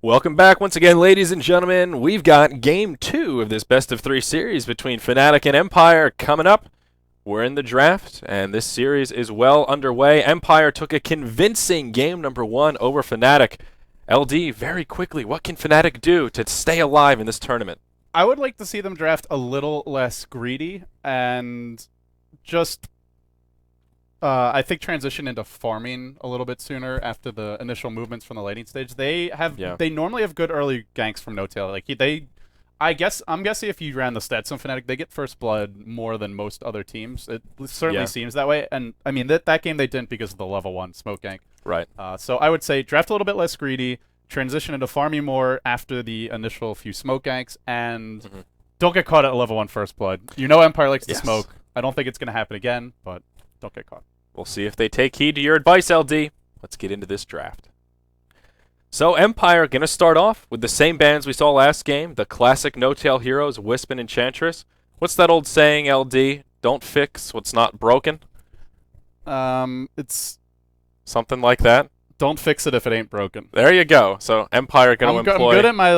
Welcome back once again, ladies and gentlemen. We've got Game 2 of this best-of-3 series between Fnatic and Empire coming up. We're in the draft, and this series is well underway. Empire took a convincing game number 1 over Fnatic. LD, very quickly, what can Fnatic do to stay alive in this tournament? I would like to see them draft a little less greedy and just, I think, transition into farming a little bit sooner after the initial movements from the laning stage. They normally have good early ganks from No-Tail. I'm guessing if you ran the stats on Fnatic, they get first blood more than most other teams. It certainly seems that way. And I mean that game they didn't because of the level 1 smoke gank. Right. So I would say draft a little bit less greedy, transition into farming more after the initial few smoke ganks, and don't get caught at level 1 first blood. You know Empire likes to smoke. I don't think it's going to happen again, but don't get caught. We'll see if they take heed to your advice, LD. Let's get into this draft. So Empire going to start off with the same bans we saw last game, the classic no-tail heroes, Wisp and Enchantress. What's that old saying, LD? Don't fix what's not broken? It's something like that. Don't fix it if it ain't broken. There you go. So Empire going to employ... I'm good at my,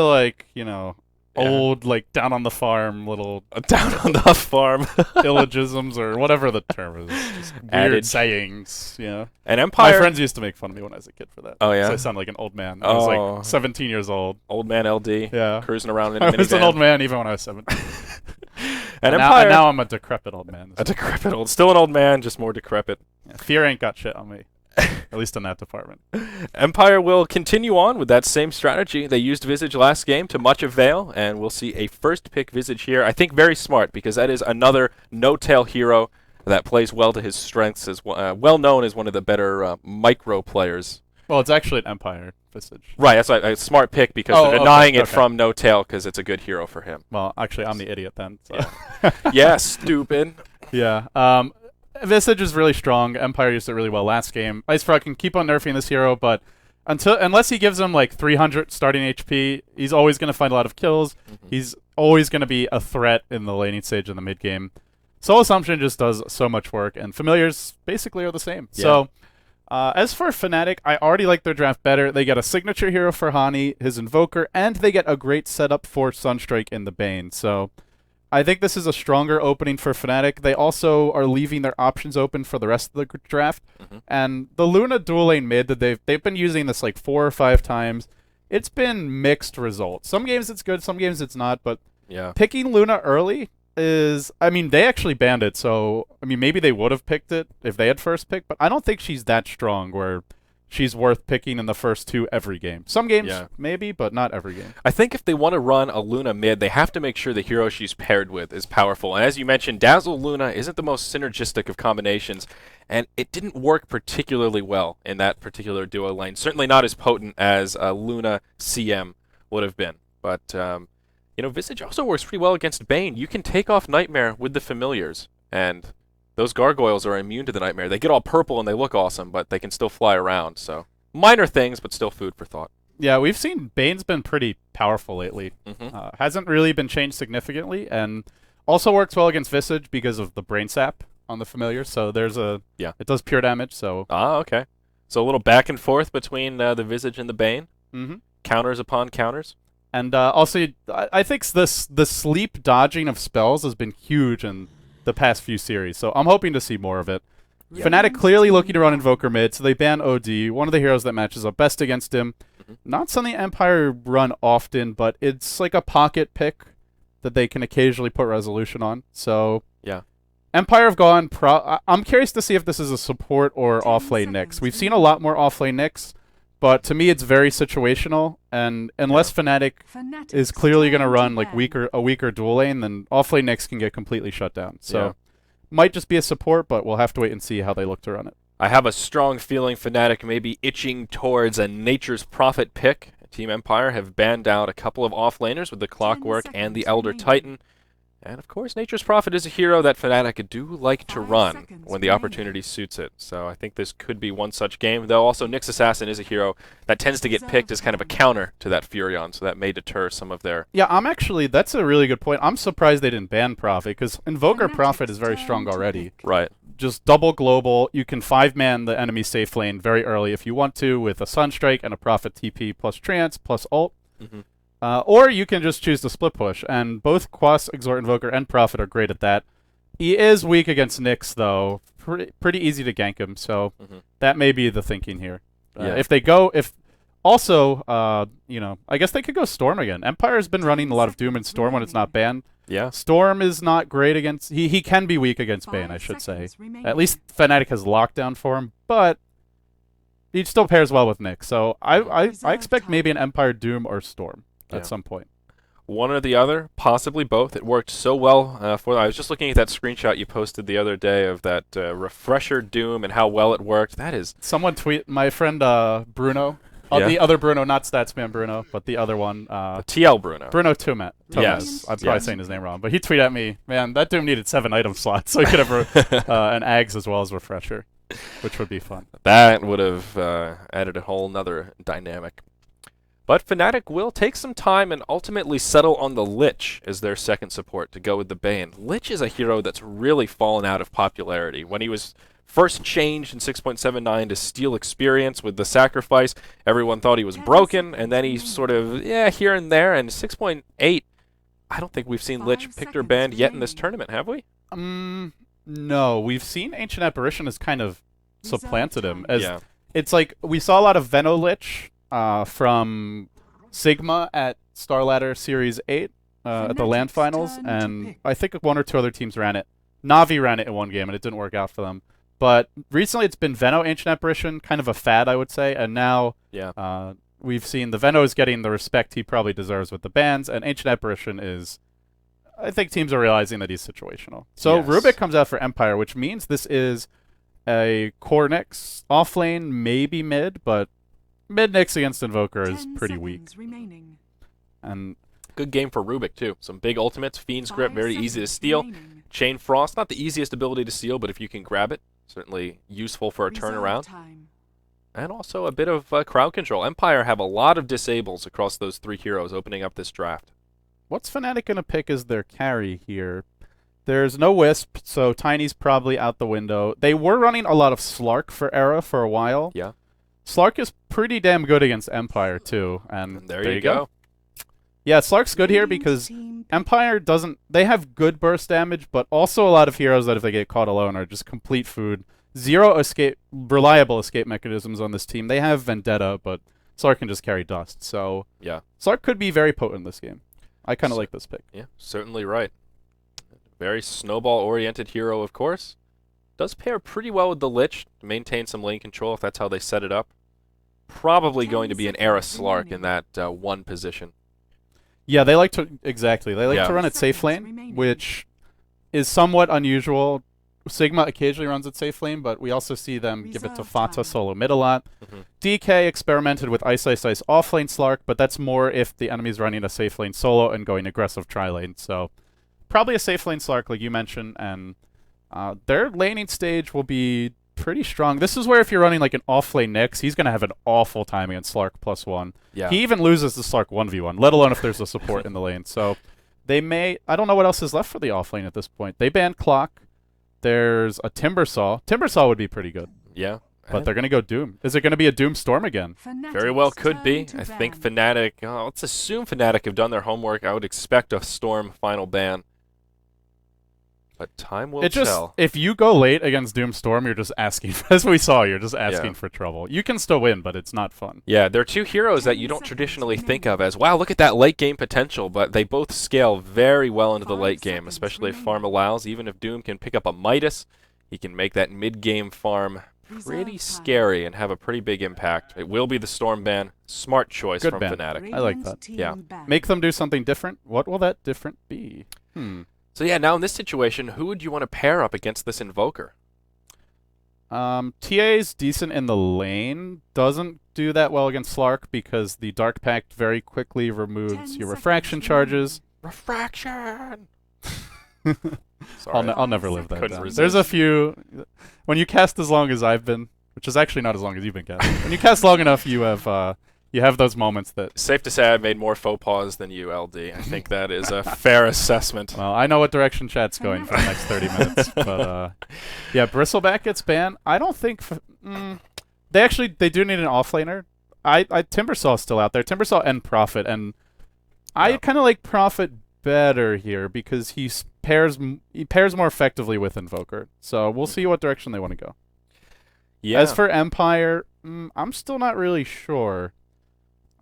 old, down on the farm little... down on the farm. Illogisms or whatever the term is. Just weird sayings, And Empire... My friends used to make fun of me when I was a kid for that. Oh, yeah? So I sound like an old man. I was, 17 years old. Old man LD. Yeah. Cruising around in a minivan. I was an old man even when I was 17. And Empire... now I'm a decrepit old man. A decrepit old... Still an old man, just more decrepit. Yeah, fear ain't got shit on me. At least in that department. Empire will continue on with that same strategy. They used Visage last game to much avail, and we'll see a first pick Visage here. I think very smart, because that is another no-tail hero that plays well to his strengths, as well known as one of the better micro players. Well, it's actually an Empire Visage. Right, that's a smart pick, because they're denying it from no-tail, because it's a good hero for him. Well, actually, I'm the idiot then. So. Yeah, stupid. Yeah. Visage is really strong. Empire used it really well last game. IceFrog can keep on nerfing this hero, but unless he gives him 300 starting HP, he's always going to find a lot of kills. He's always going to be a threat in the laning stage in the mid game. Soul Assumption just does so much work, and Familiars basically are the same. Yeah. So, as for Fnatic, I already like their draft better. They get a signature hero for Hani, his Invoker, and they get a great setup for Sunstrike in the Bane. So, I think this is a stronger opening for Fnatic. They also are leaving their options open for the rest of the draft. And the Luna dual lane mid that they've been using this 4 or 5 times. It's been mixed results. Some games it's good, some games it's not. But picking Luna early is, they actually banned it. So maybe they would have picked it if they had first pick. But I don't think she's that strong where she's worth picking in the first 2 every game. Some games, maybe, but not every game. I think if they want to run a Luna mid, they have to make sure the hero she's paired with is powerful. And as you mentioned, Dazzle Luna isn't the most synergistic of combinations, and it didn't work particularly well in that particular duo lane. Certainly not as potent as Luna CM would have been. But, Visage also works pretty well against Bane. You can take off Nightmare with the Familiars, and those gargoyles are immune to the Nightmare. They get all purple and they look awesome, but they can still fly around. So minor things, but still food for thought. Yeah, we've seen Bane's been pretty powerful lately. Hasn't really been changed significantly, and also works well against Visage because of the Brain Sap on the Familiar. So there's it does pure damage. So okay. So a little back and forth between the Visage and the Bane. Counters upon counters. And also, I think the sleep dodging of spells has been huge in the past few series, so I'm hoping to see more of it. Fnatic clearly looking to run Invoker mid, so they ban OD, one of the heroes that matches up best against him. Not something Empire run often, but it's like a pocket pick that they can occasionally put resolution on. So Empire have gone I'm curious to see if this is a support or offlane Nyx. We've seen a lot more offlane Nyx, but to me it's very situational, and unless Fnatic is clearly going to run a weaker dual lane, then offlane Nyx can get completely shut down. So might just be a support, but we'll have to wait and see how they look to run it. I have a strong feeling Fnatic may be itching towards a Nature's Prophet pick. Team Empire have banned out a couple of offlaners with the Clockwork and the Elder Titan. And of course, Nature's Prophet is a hero that Fnatic do like to run when the opportunity suits it. So I think this could be one such game. Though also Nyx Assassin is a hero that tends to get picked as kind of a counter to that Furion, so that may deter some of their... Yeah, that's a really good point. I'm surprised they didn't ban Prophet, because Invoker Prophet is very strong already. Right. just double global. You can 5-man the enemy safe lane very early if you want to with a Sunstrike and a Prophet TP plus Trance plus ult. Mm-hmm. Or you can just choose the split push, and both Quas, Exort Invoker, and Prophet are great at that. He is weak against Nyx, though. Pretty easy to gank him, so that may be the thinking here. If they go, also, I guess they could go Storm again. Empire's been running a lot of Doom and Storm when it's not banned. Yeah. Storm is not great against... He can be weak against Bane, I should say. At least Fnatic has lockdown for him, but he still pairs well with Nyx. So I expect maybe an Empire Doom or Storm at some point. One or the other, possibly both. It worked so well for them. I was just looking at that screenshot you posted the other day of that Refresher Doom and how well it worked. That is... Someone tweet... My friend Bruno... the other Bruno, not Statsman Bruno, but the other one. The TL Bruno. Bruno Tomet. Yes. I'm probably saying his name wrong. But he tweeted at me, man, that Doom needed 7 item slots, so he could have an Ags as well as Refresher, which would be fun. That would have added a whole nother dynamic. But Fnatic will take some time and ultimately settle on the Lich as their second support to go with the Bane. Lich is a hero that's really fallen out of popularity. When he was first changed in 6.79 to Steel Experience with the Sacrifice, everyone thought he was broken, and then he's sort of, here and there, and 6.8, I don't think we've seen Lich picked or banned yet in this tournament, have we? No, we've seen Ancient Apparition has kind of supplanted him. It's like, we saw a lot of Veno Lich from Sigma at Starladder Series 8 at the LAN Finals, and I think 1 or 2 other teams ran it. Na'Vi ran it in one game, and it didn't work out for them. But recently it's been Veno Ancient Apparition, kind of a fad, I would say, and now we've seen the Veno is getting the respect he probably deserves with the bans, and Ancient Apparition is... I think teams are realizing that he's situational. So Rubik comes out for Empire, which means this is a core Nyx offlane, maybe mid, but mid Nyx against Invoker is pretty weak. And good game for Rubik, too. Some big ultimates, Fiend's Grip, very easy to steal. Chain Frost, not the easiest ability to steal, but if you can grab it, certainly useful for a turnaround. And also a bit of crowd control. Empire have a lot of disables across those 3 heroes opening up this draft. What's Fnatic going to pick as their carry here? There's no Wisp, so Tiny's probably out the window. They were running a lot of Slark for Era for a while. Yeah. Slark is pretty damn good against Empire, too. And there you go. Yeah, Slark's good here because Empire doesn't... They have good burst damage, but also a lot of heroes that if they get caught alone are just complete food. 0 reliable escape mechanisms on this team. They have Vendetta, but Slark can just carry dust. So Slark could be very potent in this game. I kind of like this pick. Yeah, certainly right. Very snowball-oriented hero, of course. Does pair pretty well with the Lich to maintain some lane control if that's how they set it up. Probably going to be an Era Slark in that 1 position. Yeah, they like to... Exactly. They like to run at safe lane, which is somewhat unusual. Sigma occasionally runs at safe lane, but we also see them give it to Fata solo mid a lot. DK experimented with Ice off lane Slark, but that's more if the enemy's running a safe lane solo and going aggressive tri-lane. So probably a safe lane Slark, like you mentioned, and their laning stage will be pretty strong. This is where if you're running like an off-lane Nyx, he's going to have an awful time against Slark +1. Yeah. He even loses the Slark 1v1, let alone if there's a support in the lane. So they may... I don't know what else is left for the off-lane at this point. They banned Clock. There's a Timbersaw. Timbersaw would be pretty good. Yeah. But they're going to go Doom. Is it going to be a Doom Storm again? Very well could be. I think Fnatic... let's assume Fnatic have done their homework. I would expect a Storm final ban. But time will tell. If you go late against Doom Storm, you're just asking, as we saw, you're just asking for trouble. You can still win, but it's not fun. Yeah, they're 2 heroes that you don't traditionally think of as, wow, look at that late game potential, but they both scale very well into the late game, especially if farm allows. Even if Doom can pick up a Midas, he can make that mid-game farm pretty scary and have a pretty big impact. It will be the Storm ban. Smart choice from Fnatic. I like that. Yeah. Make them do something different. What will that different be? So yeah, now in this situation, who would you want to pair up against this Invoker? TA's decent in the lane. Doesn't do that well against Slark because the Dark Pact very quickly removes your refraction charges. Refraction! I'll never live that down. Resist. There's a few... When you cast as long as I've been, which is actually not as long as you've been casting. When you cast long enough, you have those moments that... Safe to say I've made more faux pas than you, LD. I think that is a fair assessment. Well, I know what direction chat's going for the next 30 minutes, but... Yeah, Bristleback gets banned. I don't think they do need an offlaner. Timbersaw's still out there. Timbersaw and Prophet, and I kind of like Prophet better here because he pairs more effectively with Invoker. So we'll see what direction they want to go. Yeah. As for Empire, I'm still not really sure.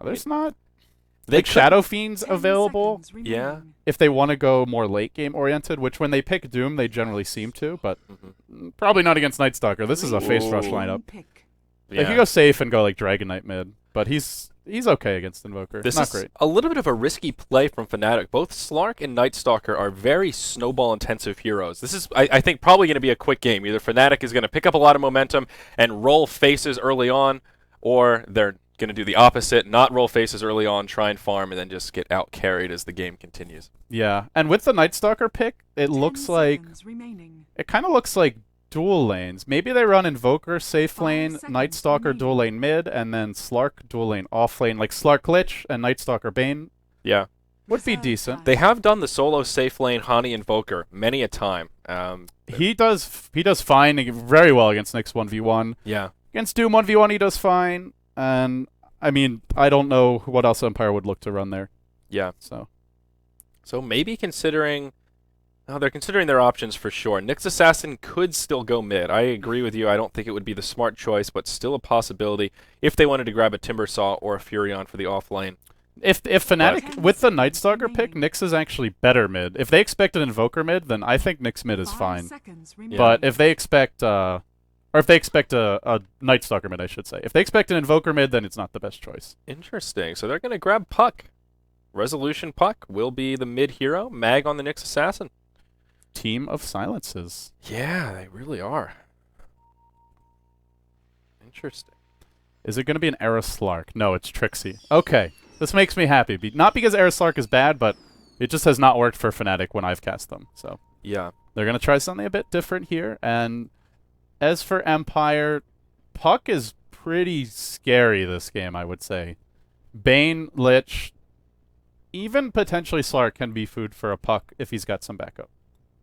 There's not They Shadow Fiends available. Yeah. If they want to go more late game oriented, which when they pick Doom, they generally seem to, but probably not against Night Stalker. This is a face rush lineup. They could go safe and go like Dragon Knight mid, but he's okay against Invoker. This not is great. a little bit of a risky play from Fnatic. Both Slark and Night Stalker are very snowball-intensive heroes. This is, I think, probably going to be a quick game. Either Fnatic is going to pick up a lot of momentum and roll faces early on, or they're going to do the opposite, not roll faces early on, try and farm, and then just get out-carried as the game continues. Yeah, and with the Night Stalker pick, it looks like... It kind of looks like dual lanes. Maybe they run Invoker safe lane, Night Stalker dual lane mid, and then Slark dual lane off lane, like Slark Lich and Night Stalker Bane. Yeah. Would be decent. They have done the solo safe lane Hani Invoker many a time. He does fine very well against Nyx 1v1. Yeah. Against Doom 1v1 he does fine. And I mean, I don't know what else Empire would look to run there. Yeah. So maybe considering... Oh, they're considering their options for sure. Nyx Assassin could still go mid. I agree with you. I don't think it would be the smart choice, but still a possibility if they wanted to grab a Timbersaw or a Furion for the off lane. If Fnatic, with the Night Stalker pick, Nyx is actually better mid. If they expect an Invoker mid, then I think Nyx mid is fine. But if they expect... or if they expect a Night Stalker mid, I should say. If they expect an Invoker mid, then it's not the best choice. Interesting. So they're going to grab Puck. Resolution Puck will be the mid hero. Mag on the Nyx Assassin. Team of silences. Yeah, they really are. Interesting. Is it going to be an Era Slark? No, it's Trixie. Okay. This makes me happy. Not because Era Slark is bad, but it just has not worked for Fnatic when I've cast them. So yeah. They're going to try something a bit different here. And as for Empire, Puck is pretty scary this game, I would say. Bane, Lich, even potentially Slark can be food for a Puck if he's got some backup.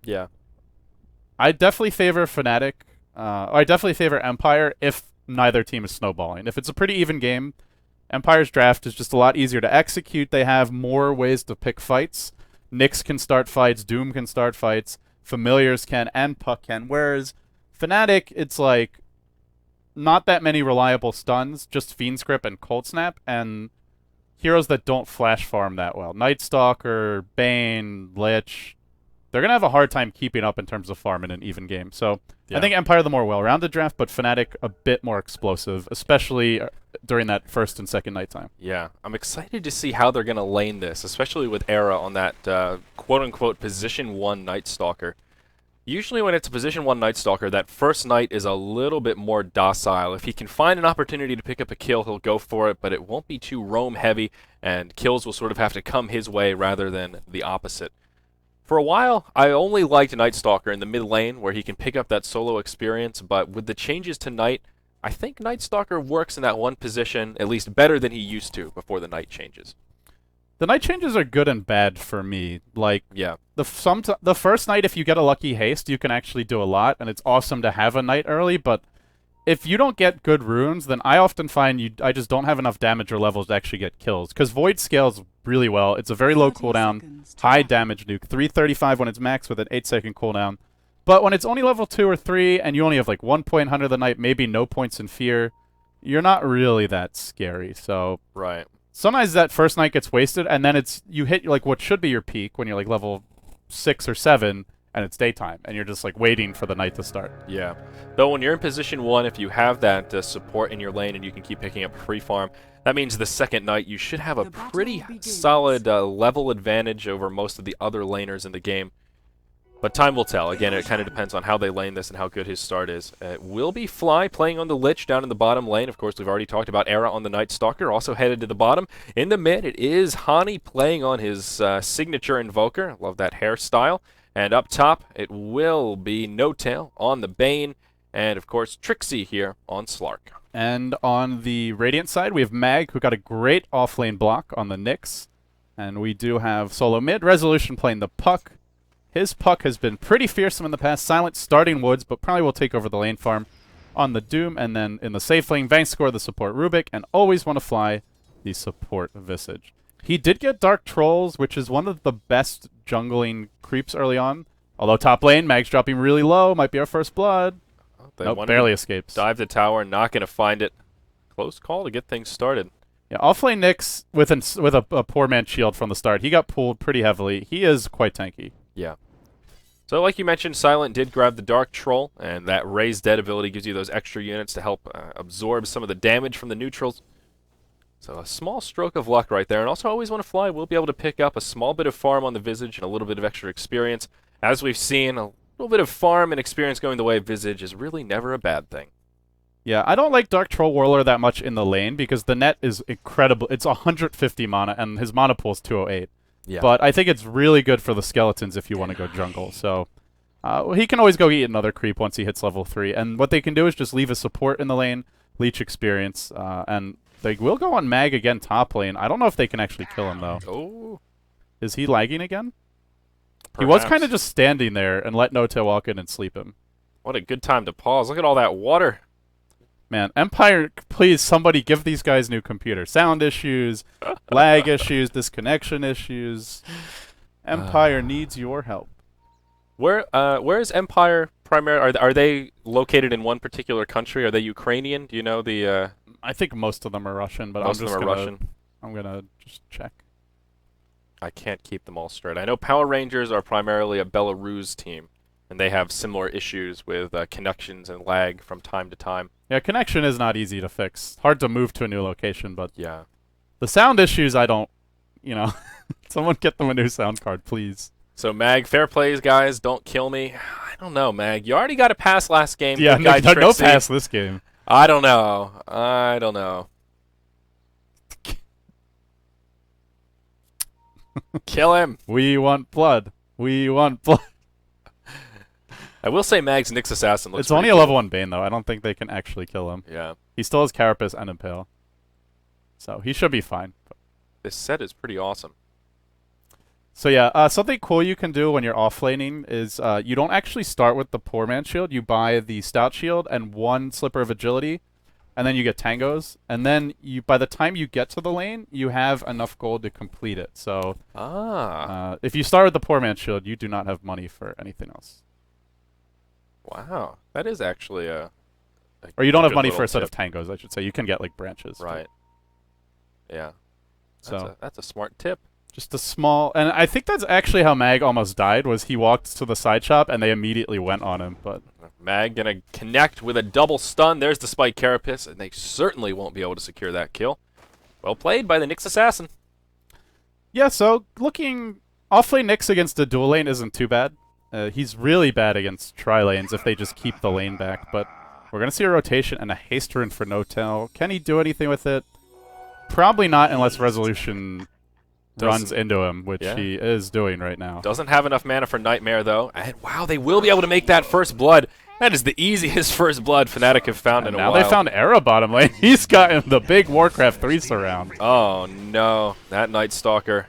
Yeah. I definitely favor Fnatic. I definitely favor Empire if neither team is snowballing. If it's a pretty even game, Empire's draft is just a lot easier to execute. They have more ways to pick fights. Nyx can start fights, Doom can start fights, Familiars can, and Puck can. Whereas Fnatic, it's like not that many reliable stuns, just Fiend Script and Cold Snap, and heroes that don't flash farm that well. Night Stalker, Bane, Lich... They're going to have a hard time keeping up in terms of farm in an even game. So I think Empire the more well-rounded draft, but Fnatic a bit more explosive, especially during that first and second nighttime. Yeah. I'm excited to see how they're going to lane this, especially with Era on that quote-unquote position 1 Night Stalker. Usually when it's a position 1 Night Stalker, that first night is a little bit more docile. If he can find an opportunity to pick up a kill, he'll go for it, but it won't be too roam-heavy, and kills will sort of have to come his way rather than the opposite. For a while, I only liked Night Stalker in the mid lane, where he can pick up that solo experience, but with the changes to Night, I think Night Stalker works in that one position at least better than he used to before the Night changes. The Night changes are good and bad for me. Like, yeah, the first Night, if you get a lucky haste, you can actually do a lot, and it's awesome to have a Night early, but if you don't get good runes, then I often find I just don't have enough damage or levels to actually get kills. Because Void scales really well. It's a very low cooldown, high damage nuke. 335 when it's max with an 8-second cooldown. But when it's only level 2 or 3, and you only have like 1 point Hunter of the Night, maybe no points in Fear, you're not really that scary. So right. Sometimes that first night gets wasted, and then you hit like what should be your peak when you're like level 6 or 7, and it's daytime, and you're just like waiting for the night to start. Yeah. Though when you're in position 1, if you have that support in your lane and you can keep picking up free farm, that means the second night you should have a pretty solid level advantage over most of the other laners in the game. But time will tell. Again, it kind of depends on how they lane this and how good his start is. It will be Fly playing on the Lich down in the bottom lane. Of course, we've already talked about Era on the Night Stalker, also headed to the bottom. In the mid, it is Hani playing on his signature Invoker. Love that hairstyle. And up top, it will be No Tail on the Bane, and of course, Trixie here on Slark. And on the Radiant side, we have Mag, who got a great off-lane block on the Nyx. And we do have solo mid, Resolution playing the Puck. His puck has been pretty fearsome in the past. Silent starting Woods, but probably will take over the lane farm on the Doom. And then in the safe lane, Vangscore the support Rubik, and always want to fly the support Visage. He did get Dark Trolls, which is one of the best jungling creeps early on. Although top lane, Mag's dropping really low. Might be our first blood. Nope, barely escapes. Dive the tower, not going to find it. Close call to get things started. Yeah, offlane Nyx with a poor man shield from the start. He got pulled pretty heavily. He is quite tanky. Yeah. So like you mentioned, Silent did grab the Dark Troll, and that Raise Dead ability gives you those extra units to help absorb some of the damage from the neutrals. So a small stroke of luck right there. And also Always Want to Fly will be able to pick up a small bit of farm on the Visage and a little bit of extra experience. As we've seen, a little bit of farm and experience going the way of Visage is really never a bad thing. Yeah, I don't like Dark Troll Whirler that much in the lane because the net is incredible. It's 150 mana, and his mana pool is 208. Yeah. But I think it's really good for the skeletons if you want to go jungle. So he can always go eat another creep once he hits level 3. And what they can do is just leave a support in the lane, leech experience, and they will go on Mag again top lane. I don't know if they can actually kill him, though. Oh. Is he lagging again? Perhaps. He was kind of just standing there and let No-Tail walk in and sleep him. What a good time to pause. Look at all that water. Man, Empire, please, somebody give these guys new computers. Sound issues, lag issues, disconnection issues. Empire needs your help. Where is Empire primarily? Are they located in one particular country? Are they Ukrainian? Do you know the? I think most of them are Russian, but most of them are Russian. I'm gonna just check. I can't keep them all straight. I know Power Rangers are primarily a Belarus team, and they have similar issues with connections and lag from time to time. Yeah, connection is not easy to fix. Hard to move to a new location, but yeah, the sound issues I don't. Someone get them a new sound card, please. So Mag, fair plays, guys. Don't kill me. I don't know, Mag. You already got a pass last game. Yeah, no pass this game. I don't know. Kill him. We want blood. We want blood. I will say Mag's Nyx Assassin looks It's only cool. a level 1 Bane, though. I don't think they can actually kill him. Yeah. He still has Carapace and Impale. So he should be fine. This set is pretty awesome. So yeah, something cool you can do when you're offlaning is you don't actually start with the Poor Man Shield. You buy the Stout Shield and 1 Slipper of Agility, and then you get Tangos. And then by the time you get to the lane, you have enough gold to complete it. So if you start with the Poor Man Shield, you do not have money for anything else. Wow, that is actually or you don't have money little for a set tip. of Tangos, I should say. You can get like branches. Right. Yeah. So that's a smart tip. Just a small, and I think that's actually how Mag almost died. Was he walked to the side shop and they immediately went on him. But Mag gonna connect with a double stun. There's the Spike Carapace, and they certainly won't be able to secure that kill. Well played by the Nyx Assassin. Yeah, so looking offlane Nyx against a dual lane isn't too bad. He's really bad against tri-lanes if they just keep the lane back, but we're going to see a rotation and a haste rune for No-Tail. Can he do anything with it? Probably not unless Resolution runs into him, which he is doing right now. Doesn't have enough mana for Nightmare, though. And wow, they will be able to make that first blood. That is the easiest first blood Fnatic have found in a while. Now they found Era bottom lane. He's gotten the big Warcraft 3 surround. Oh, no. That Night Stalker.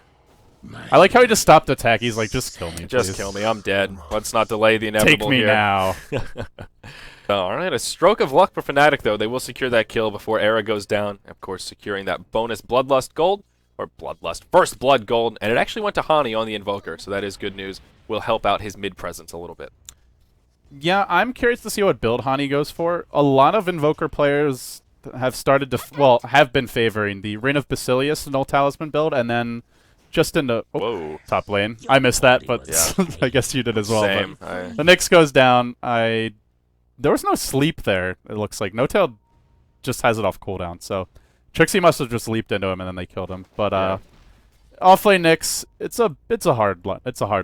I like how he just stopped attack. He's like, just kill me, Just please. kill me. I'm dead. Let's not delay the inevitable Take me here. now. All right, a stroke of luck for Fnatic, though. They will secure that kill before Era goes down. Of course, securing that bonus Bloodlust gold, or Bloodlust, First Blood gold, and it actually went to Hani on the Invoker, so that is good news. Will help out his mid-presence a little bit. Yeah, I'm curious to see what build Hani goes for. A lot of Invoker players have started to, have been favoring the Reign of Basilius Null Talisman build, and then just into top lane. I missed that, but I guess you did as well. Same. But the Nyx goes down. There was no sleep there, it looks like. No-Tail just has it off cooldown, so Trixie must have just leaped into him and then they killed him. But offlane Nyx, it's a hard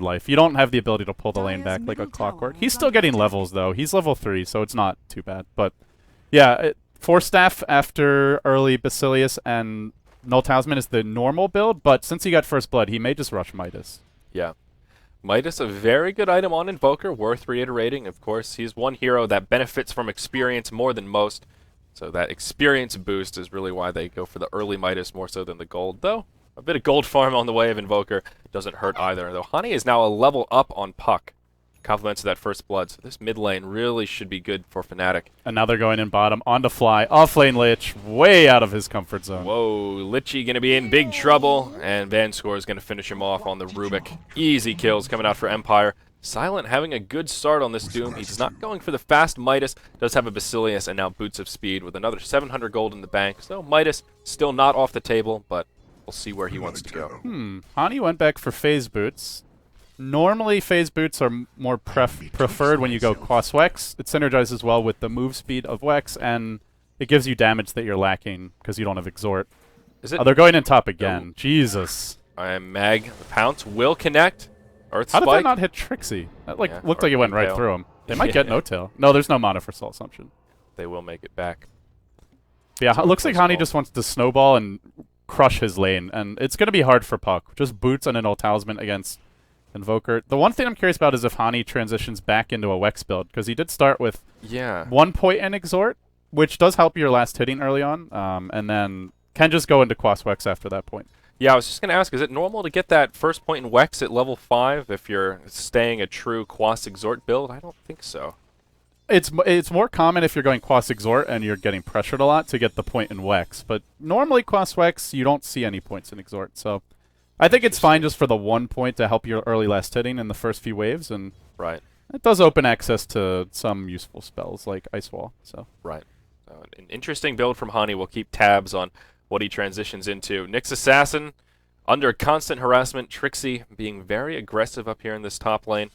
life. You don't have the ability to pull the lane back like a clockwork. He's still getting levels though. He's level 3, so it's not too bad. But yeah, 4 staff after early Basilius and Null Talisman is the normal build, but since he got first blood, he may just rush Midas. Yeah. Midas, a very good item on Invoker, worth reiterating. Of course, he's one hero that benefits from experience more than most. So that experience boost is really why they go for the early Midas more so than the gold, though. A bit of gold farm on the way of Invoker doesn't hurt either, though Hani is now a level up on Puck. Compliments of that first blood, so this mid lane really should be good for Fnatic. And now they're going in bottom, on to Fly, off lane Lich, way out of his comfort zone. Whoa, Lichy going to be in big trouble, and Vanscore is going to finish him off on the Rubik. Easy kills coming out for Empire. Silent having a good start on this Doom. He's not going for the fast Midas, does have a Basilius and now Boots of Speed with another 700 gold in the bank. So Midas still not off the table, but we'll see where he wants to go. Hani went back for Phase Boots. Normally, Phase Boots are more preferred when you go Quas Wex. It synergizes well with the move speed of Wex, and it gives you damage that you're lacking because you don't have Exhort. Is it? Oh, they're going in top again. Jesus. Mag, the Pounce will connect. Earth How Spike. did that not hit Trixie? That looked like it went right No-Tail. through him. They might get No-Tail. No, there's no mana for Soul Assumption. They will make it back. Yeah, it looks like Hani Snowball. just wants to snowball and crush his lane, and it's going to be hard for Puck. Just Boots and an Old Talisman against Invoker. The one thing I'm curious about is if Hani transitions back into a Wex build, because he did start with 1 point in Exhort, which does help your last hitting early on, and then can just go into Quas Wex after that point. Yeah, I was just going to ask, is it normal to get that first point in Wex at level 5 if you're staying a true Quas Exhort build? I don't think so. It's more common if you're going Quas Exhort and you're getting pressured a lot to get the point in Wex, but normally Quas Wex, you don't see any points in Exhort, so I think it's fine just for the 1 point to help your early last hitting in the first few waves, and Right. it does open access to some useful spells like Ice Wall. So Right. So an interesting build from Hani. We'll keep tabs on what he transitions into. Nyx Assassin, under constant harassment. Trixie being very aggressive up here in this top lane.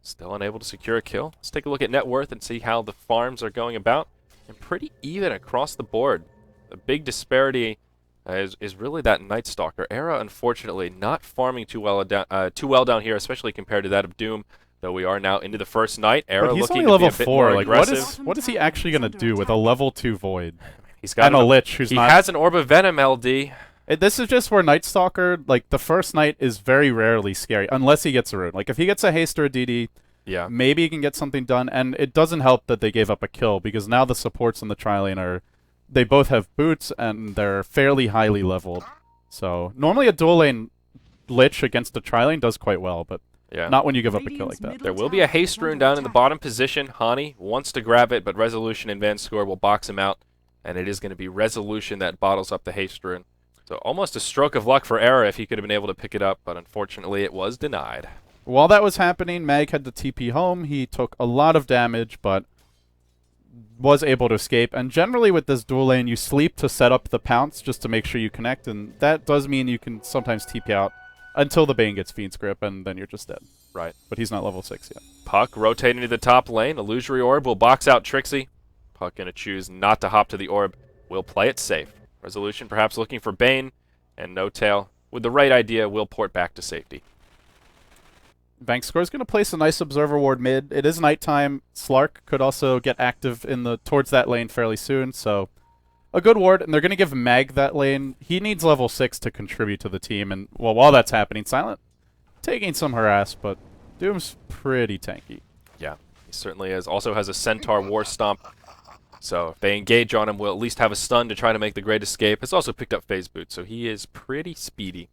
Still unable to secure a kill. Let's take a look at net worth and see how the farms are going about. And pretty even across the board. The big disparity is really that Night Stalker. Era, unfortunately, not farming too well down here, especially compared to that of Doom. Though we are now into the first night. Era but he's looking only to level be a bit 4. more Like, aggressive. what is he actually going to do with a level 2 Void? He's got And a Lich who's he not... has an Orb of Venom, LD. This is just where Night Stalker, like, the first night is very rarely scary, unless he gets a rune. Like, if he gets a haste or a DD, Yeah. maybe he can get something done, and it doesn't help that they gave up a kill, because now the supports in the tri-lane are... They both have boots, and they're fairly highly leveled. So, normally a dual lane Lich against a tri-lane does quite well, but Yeah. not when you give up a kill like that. There will be a haste rune down in the bottom position. Hani wants to grab it, but Resolution and Vanscore will box him out. And it is going to be Resolution that bottles up the haste rune. So almost a stroke of luck for Era if he could have been able to pick it up, but unfortunately it was denied. While that was happening, Mag had to TP home. He took a lot of damage, but was able to escape. And generally with this dual lane, you sleep to set up the pounce just to make sure you connect, and that does mean you can sometimes TP out until the Bane gets Fiend's Grip, and then you're just dead. Right. But he's not level 6 yet. Puck rotating to the top lane. Illusory Orb will box out Trixie. Puck going to choose not to hop to the Orb. Will play it safe. Resolution perhaps looking for Bane, and No-Tail, with the right idea, will port back to safety. Bankscore is going to place a nice Observer Ward mid. It is nighttime. Slark could also get active towards that lane fairly soon, so a good ward. And they're going to give Mag that lane. He needs level 6 to contribute to the team, and well, while that's happening, Silent taking some harass, but Doom's pretty tanky. Yeah, he certainly is. Also has a Centaur War Stomp. So if they engage on him, we'll at least have a stun to try to make the great escape. Has also picked up Phase Boot, so he is pretty speedy.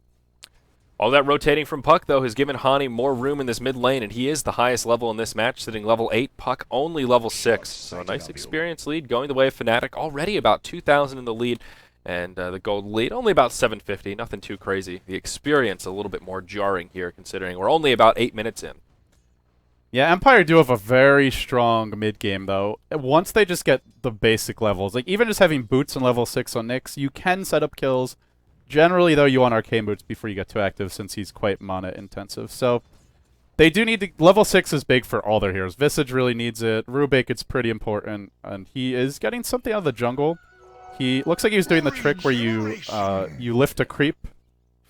All that rotating from Puck, though, has given Hani more room in this mid lane, and he is the highest level in this match, sitting level 8. Puck only level 6. So a nice experience lead going the way of Fnatic. Already about 2,000 in the lead, and the gold lead only about 750. Nothing too crazy. The experience a little bit more jarring here, considering we're only about 8 minutes in. Yeah, Empire do have a very strong mid game, though. Once they just get the basic levels, like even just having boots and level 6 on Nyx, you can set up kills. Generally, though, you want Arcane Boots before you get too active, since he's quite mana intensive. So they do need to... Level 6 is big for all their heroes. Visage really needs it. Rubik, it's pretty important. And he is getting something out of the jungle. He looks like he was doing the trick where you lift a creep.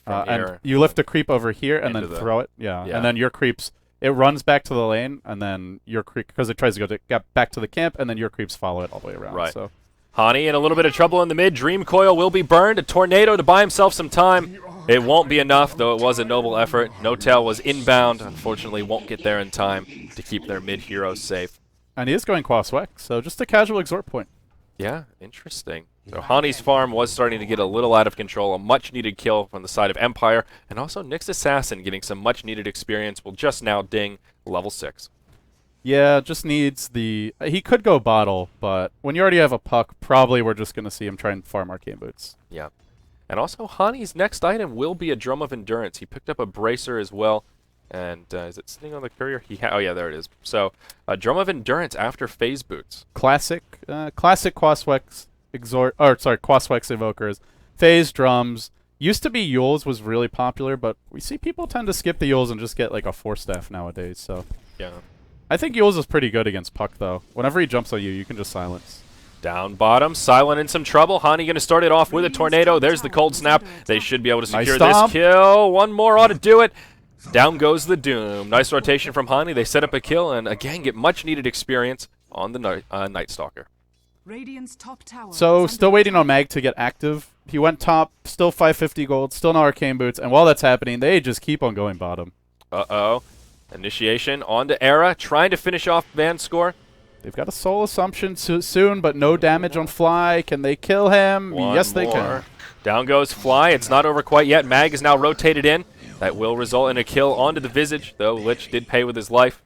And you lift a creep over here and then throw it. Yeah. And then your creeps... It runs back to the lane, and then your creep... Because it tries to get back to the camp, and then your creeps follow it all the way around. Right. So Hani in a little bit of trouble in the mid. Dream Coil will be burned. A Tornado to buy himself some time. It won't be enough, though it was a noble effort. No-Tail was inbound. Unfortunately, won't get there in time to keep their mid-heroes safe. And he is going Quas Wex, so just a casual exhort point. Yeah, interesting. So Hani's farm was starting to get a little out of control. A much-needed kill from the side of Empire. And also Nyx Assassin getting some much-needed experience will just now ding level 6. Yeah, just needs the... he could go bottle, but when you already have a puck, probably we're just going to see him try and farm Arcane Boots. Yeah. And also Hani's next item will be a Drum of Endurance. He picked up a Bracer as well. And is it sitting on the courier? Oh yeah, there it is. So, Drum of Endurance after Phase Boots. Classic Quaswex Quaswex Evokers. Phase drums. Used to be Yules was really popular, but we see people tend to skip the Yules and just get like a 4-staff nowadays, so... Yeah. I think Yules is pretty good against Puck, though. Whenever he jumps on you, you can just silence. Down bottom, Silent in some trouble. Hani going to start it off with a Tornado. There's the Cold Snap. They should be able to secure this kill. One more ought to do it. Down goes the Doom. Nice rotation from Hani. They set up a kill and again get much needed experience on the Night Stalker. So still waiting on Mag to get active. He went top, still 550 gold, still no Arcane Boots, and while that's happening, they just keep on going bottom. Uh-oh. Initiation onto Era, trying to finish off Van Score. They've got a Soul Assumption soon, but no damage on Fly. Can they kill him? Yes, they can. Down goes Fly. It's not over quite yet. Mag is now rotated in. That will result in a kill onto the Visage, though Lich did pay with his life.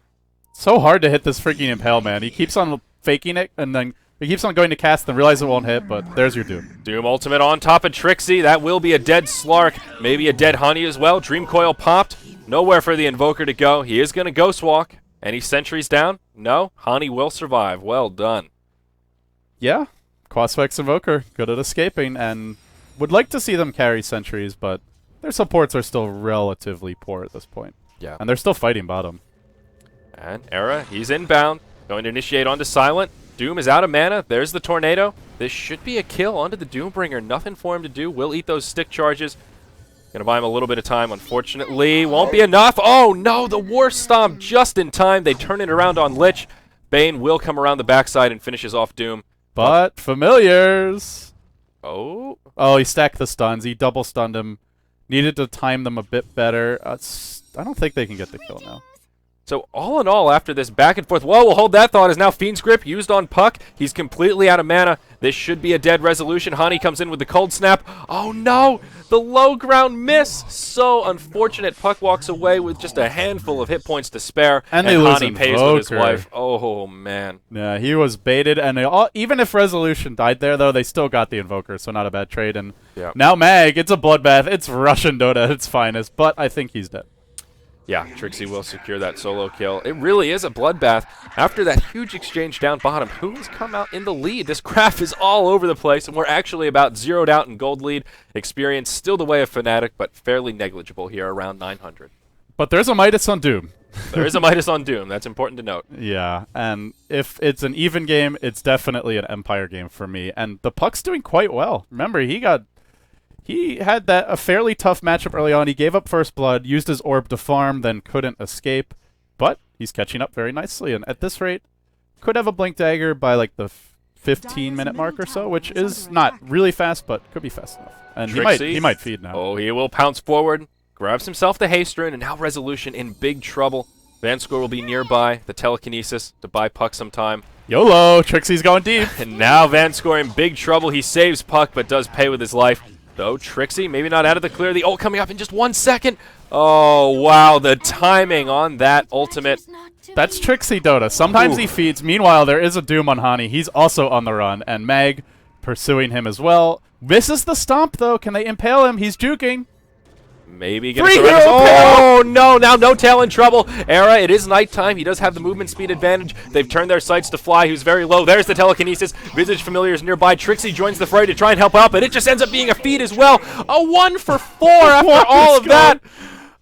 So hard to hit this freaking Impale, man. He keeps on faking it, and then he keeps on going to cast and realize it won't hit, but there's your Doom. Doom ultimate on top of Trixie. That will be a dead Slark. Maybe a dead Honey as well. Dream Coil popped. Nowhere for the Invoker to go. He is going to Ghost Walk. Any sentries down? No. Hani will survive. Well done. Yeah. Quaswex Invoker. Good at escaping, and would like to see them carry sentries, but their supports are still relatively poor at this point. Yeah. And they're still fighting bottom. And Era, he's inbound. Going to initiate onto Silent. Doom is out of mana. There's the Tornado. This should be a kill onto the Doombringer. Nothing for him to do. Will eat those stick charges. Gonna buy him a little bit of time, unfortunately. Won't be enough. Oh no, the War Stomp just in time. They turn it around on Lich. Bane will come around the backside and finishes off Doom. But familiars. Oh, he stacked the stuns. He double stunned him. Needed to time them a bit better. I don't think they can get the kill now. So all in all, after this back and forth, whoa, we'll hold that thought, is now Fiend's Grip used on Puck. He's completely out of mana. This should be a dead resolution. Hani comes in with the Cold Snap. Oh no, the low ground miss. So unfortunate. Puck walks away with just a handful of hit points to spare. And they lose Hani pays with his wife. Oh man. Yeah, he was baited, and even if Resolution died there, though, they still got the Invoker, so not a bad trade. And now Mag, it's a bloodbath. It's Russian Dota at its finest, but I think he's dead. Yeah, Trixie will secure that solo kill. It really is a bloodbath. After that huge exchange down bottom, who has come out in the lead? This graph is all over the place, and we're actually about zeroed out in gold lead. Experience still the way of Fnatic, but fairly negligible here, around 900. But there's a Midas on Doom. There is a Midas on Doom. That's important to note. Yeah, and if it's an even game, it's definitely an Empire game for me. And the Puck's doing quite well. Remember, he had a fairly tough matchup early on. He gave up first blood, used his orb to farm, then couldn't escape. But he's catching up very nicely, and at this rate, could have a Blink Dagger by like the 15-minute mark or so, which is not really fast, but could be fast enough. And he might feed now. Oh, he will pounce forward, grabs himself the haste rune, and now Resolution in big trouble. Van Score will be nearby, the telekinesis to buy Puck some time. YOLO! Trixie's going deep. And now Van Score in big trouble. He saves Puck, but does pay with his life. Though Trixie, maybe not out of the clear. The ult coming up in just 1 second. Oh, wow. The timing on that ultimate. That's Trixie Dota. Sometimes he feeds. Meanwhile, there is a Doom on Hani. He's also on the run. And Mag pursuing him as well. Misses the stomp, though. Can they impale him? He's juking. Maybe get a Oh, no. Now no tail in trouble. Era, it is nighttime. He does have the movement speed advantage. They've turned their sights to Fly, who's very low. There's the telekinesis. Visage Familiars nearby. Trixie joins the fray to try and help out, but it just ends up being a feed as well. A 1 for 4 after all of that.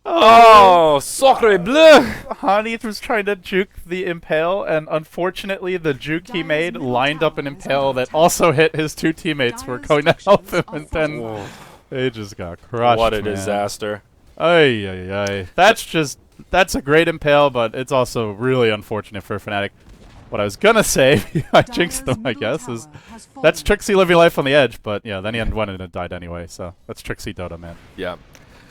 Oh, sacre bleu. Hani was trying to juke the Impale, and unfortunately the juke he made lined up an Impale that also hit his 2 teammates who were going to help him, and then they just got crushed. What a disaster. Ay, ay, ay. That's a great Impale, but it's also really unfortunate for Fnatic. What I was gonna say, I jinxed them, I guess, is that's Trixie living life on the edge, but yeah, then he went in and died anyway, so that's Trixie Dota, man. Yeah.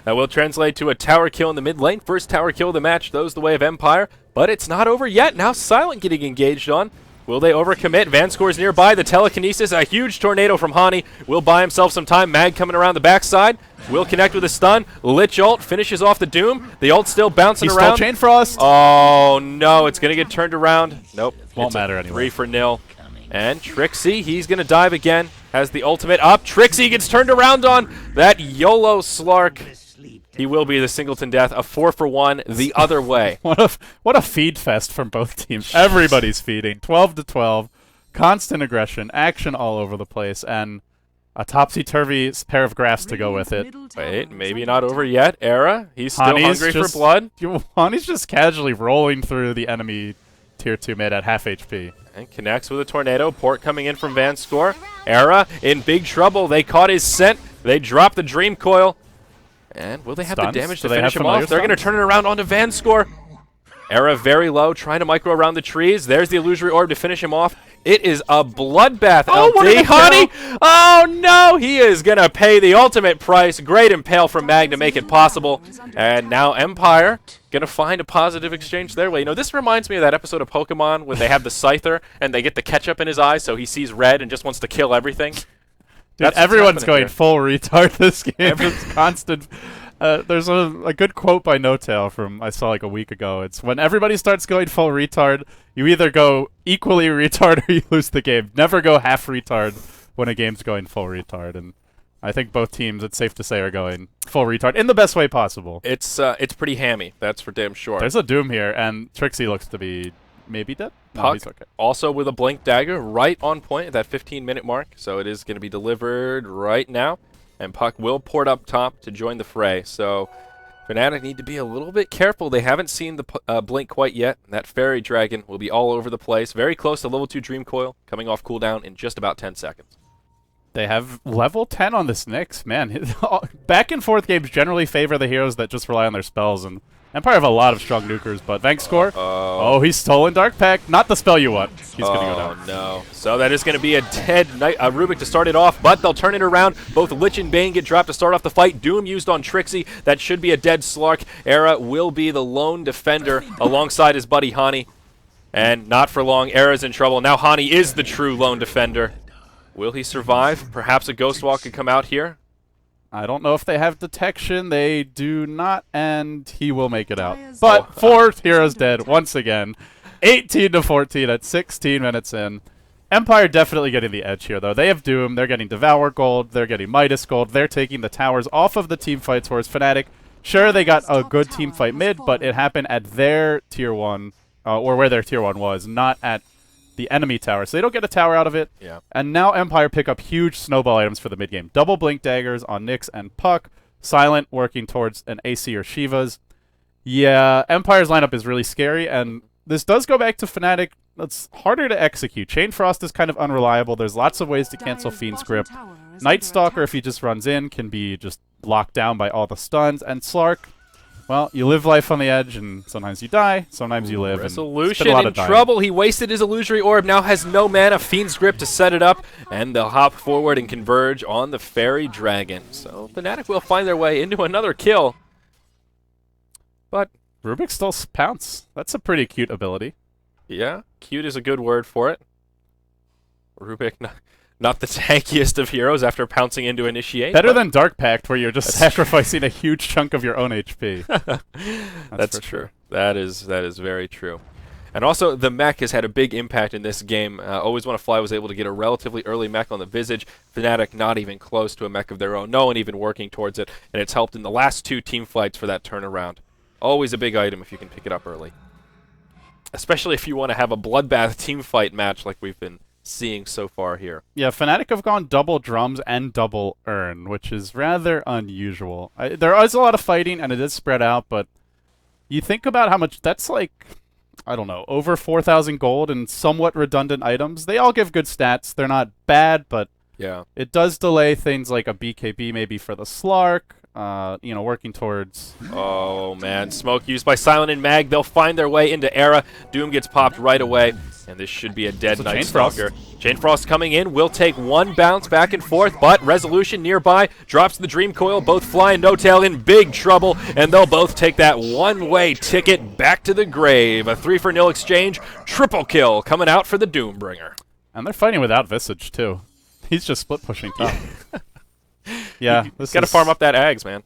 That will translate to a tower kill in the mid lane. First tower kill of the match, those the way of Empire, but it's not over yet. Now Silent getting engaged on. Will they overcommit? Vanscore's nearby. The telekinesis, a huge tornado from Hani. Will buy himself some time. Mag coming around the backside. Will connect with a stun. Lich ult finishes off the Doom. The ult still bouncing He's around. still Chain Frost. Oh, no. It's going to get turned around. Nope. Won't matter anyway. 3-0. And Trixie, he's going to dive again. Has the ultimate up. Trixie gets turned around on. That YOLO Slark. He will be the singleton death. A 4-for-1 the other way. What a feed fest from both teams. Everybody's feeding. 12-12. Constant aggression. Action all over the place. And a topsy-turvy pair of grass to go with it. Wait, maybe not over yet. Era, he's still Hani's hungry for blood. Hani's just casually rolling through the enemy tier 2 mid at half HP. And connects with a tornado. Port coming in from Vanscore. Era in big trouble. They caught his scent. They dropped the Dream Coil. And will they have Stuns? the damage Do to they finish have him off? familiar They're going to stuns? turn it around onto Vanscore. Era very low, trying to micro around the trees. There's the illusory orb to finish him off. It is a bloodbath. Oh, what LD a Honey! Oh no, he is gonna pay the ultimate price. Great impale from Mag to make it possible. And now Empire gonna find a positive exchange their way. You know, this reminds me of that episode of Pokemon when they have the Scyther and they get the ketchup in his eyes, so he sees red and just wants to kill everything. Dude, That's what's everyone's happening going here. full retard this game. It's constant. There's a good quote by No Tail from I saw like a week ago. It's when everybody starts going full retard, you either go equally retard or you lose the game. Never go half retard when a game's going full retard. And I think both teams, it's safe to say, are going full retard in the best way possible. It's pretty hammy, that's for damn sure. There's a Doom here, and Trixie looks to be maybe dead. No, Puck he's okay. also with a blink dagger right on point at that 15-minute mark, so it is going to be delivered right now. And Puck will port up top to join the fray. So Fnatic need to be a little bit careful. They haven't seen the blink quite yet. That Fairy Dragon will be all over the place. Very close to level 2 Dream Coil, coming off cooldown in just about 10 seconds. They have level 10 on this Nyx. Man, back and forth games generally favor the heroes that just rely on their spells. And Empire have a lot of strong nukers, but Vangscore, oh, he's stolen Dark Pact. Not the spell you want. He's going to go down. Oh, no. So that is going to be a dead Rubik to start it off, but they'll turn it around. Both Lich and Bane get dropped to start off the fight. Doom used on Trixie. That should be a dead Slark. Era will be the lone defender alongside his buddy Hani. And not for long, Era's in trouble. Now Hani is the true lone defender. Will he survive? Perhaps a Ghost Walk could come out here. I don't know if they have detection. They do not, and he will make it out. But 4 heroes dead once again. 18-14 at 16 minutes in. Empire definitely getting the edge here, though. They have Doom. They're getting Devour Gold. They're getting Midas Gold. They're taking the towers off of the team fights, whereas Fnatic, sure, they got a good team fight mid, but it happened at their tier 1, or where their tier 1 was, not at the enemy tower. So they don't get a tower out of it. Yeah. And now Empire pick up huge snowball items for the mid game. Double Blink Daggers on Nyx and Puck. Silent working towards an AC or Shiva's. Yeah, Empire's lineup is really scary, and this does go back to Fnatic. It's harder to execute. Chain Frost is kind of unreliable. There's lots of ways to cancel Fiend's Grip. Night Stalker, if he just runs in, can be just locked down by all the stuns. And Slark, well, you live life on the edge, and sometimes you die, sometimes you live. Resolution in trouble. He wasted his illusory orb, now has no mana. Fiend's Grip to set it up, and they'll hop forward and converge on the Fairy Dragon. So Fnatic will find their way into another kill. But Rubik still pounce. That's a pretty cute ability. yeah, cute is a good word for it. Rubik, not the tankiest of heroes after pouncing into initiate. Better than Dark Pact, where you're just sacrificing a huge chunk of your own HP. That's true. Sure. That is very true. And also, the mech has had a big impact in this game. Always Wanna Fly was able to get a relatively early mech on the Visage. Fnatic not even close to a mech of their own. No one even working towards it. And it's helped in the last 2 team fights for that turnaround. Always a big item if you can pick it up early. Especially if you want to have a bloodbath team fight match like we've been seeing so far here. Yeah, Fnatic have gone double drums and double urn, which is rather unusual. There is a lot of fighting, and it is spread out, but you think about how much that's like, I don't know, over 4,000 gold and somewhat redundant items. They all give good stats. They're not bad, but yeah, it does delay things like a BKB maybe for the Slark. working towards. Oh, man. Smoke used by Silent and Mag. They'll find their way into Era. Doom gets popped right away, and this should be a dead Night Stalker. Chain Frost coming in will take one bounce back and forth, but Resolution nearby drops the Dream Coil. Both Fly and No-Tail in big trouble, and they'll both take that one-way ticket back to the grave. A 3-for-0 exchange. Triple kill coming out for the Doombringer. And they're fighting without Visage, too. He's just split pushing top. Yeah, this got to farm up that Ags, man.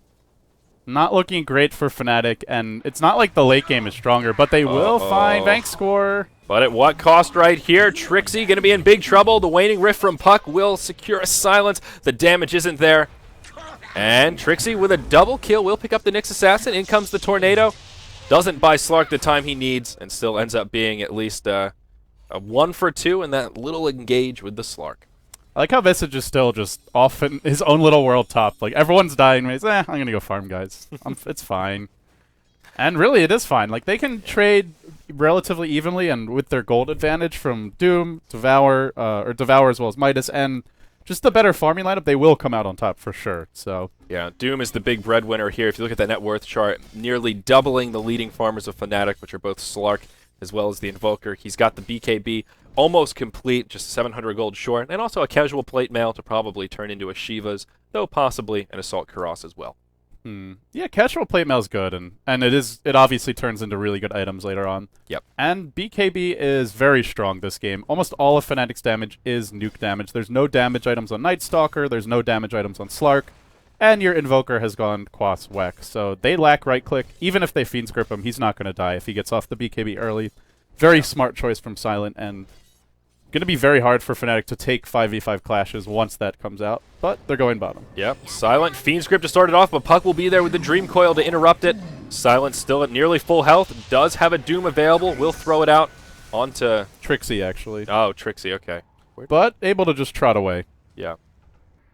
Not looking great for Fnatic, and it's not like the late game is stronger, but they will find bank score. But at what cost right here? Trixie going to be in big trouble. The waning rift from Puck will secure a silence. The damage isn't there. And Trixie with a double kill will pick up the Nyx Assassin. In comes the Tornado. Doesn't buy Slark the time he needs, and still ends up being at least a 1-for-2 in that little engage with the Slark. I like how Visage is still just off in his own little world top. Like, everyone's dying. He's, I'm going to go farm, guys. It's fine. And really, it is fine. Like, they can trade relatively evenly and with their gold advantage from Doom, Devour, or Devour as well as Midas, and just the better farming lineup, they will come out on top for sure. So yeah, Doom is the big breadwinner here. If you look at that net worth chart, nearly doubling the leading farmers of Fnatic, which are both Slark as well as the Invoker. He's got the BKB almost complete, just 700 gold short, and also a casual plate mail to probably turn into a Shiva's, though possibly an Assault Karas as well. Yeah, casual plate mail is good, and it obviously turns into really good items later on. Yep. And BKB is very strong this game. Almost all of Fnatic's damage is nuke damage. There's no damage items on Night Stalker, there's no damage items on Slark, and your Invoker has gone Quas Wek. So they lack right click. Even if they Fiend's Grip him, he's not going to die if he gets off the BKB early. Very smart choice from Silent, and going to be very hard for Fnatic to take 5v5 clashes once that comes out, but they're going bottom. Yep. Silent, Fiend's Grip to start it off, but Puck will be there with the Dream Coil to interrupt it. Silent still at nearly full health, does have a Doom available, will throw it out onto Trixie, actually. Oh, Trixie, okay. But able to just trot away. Yeah.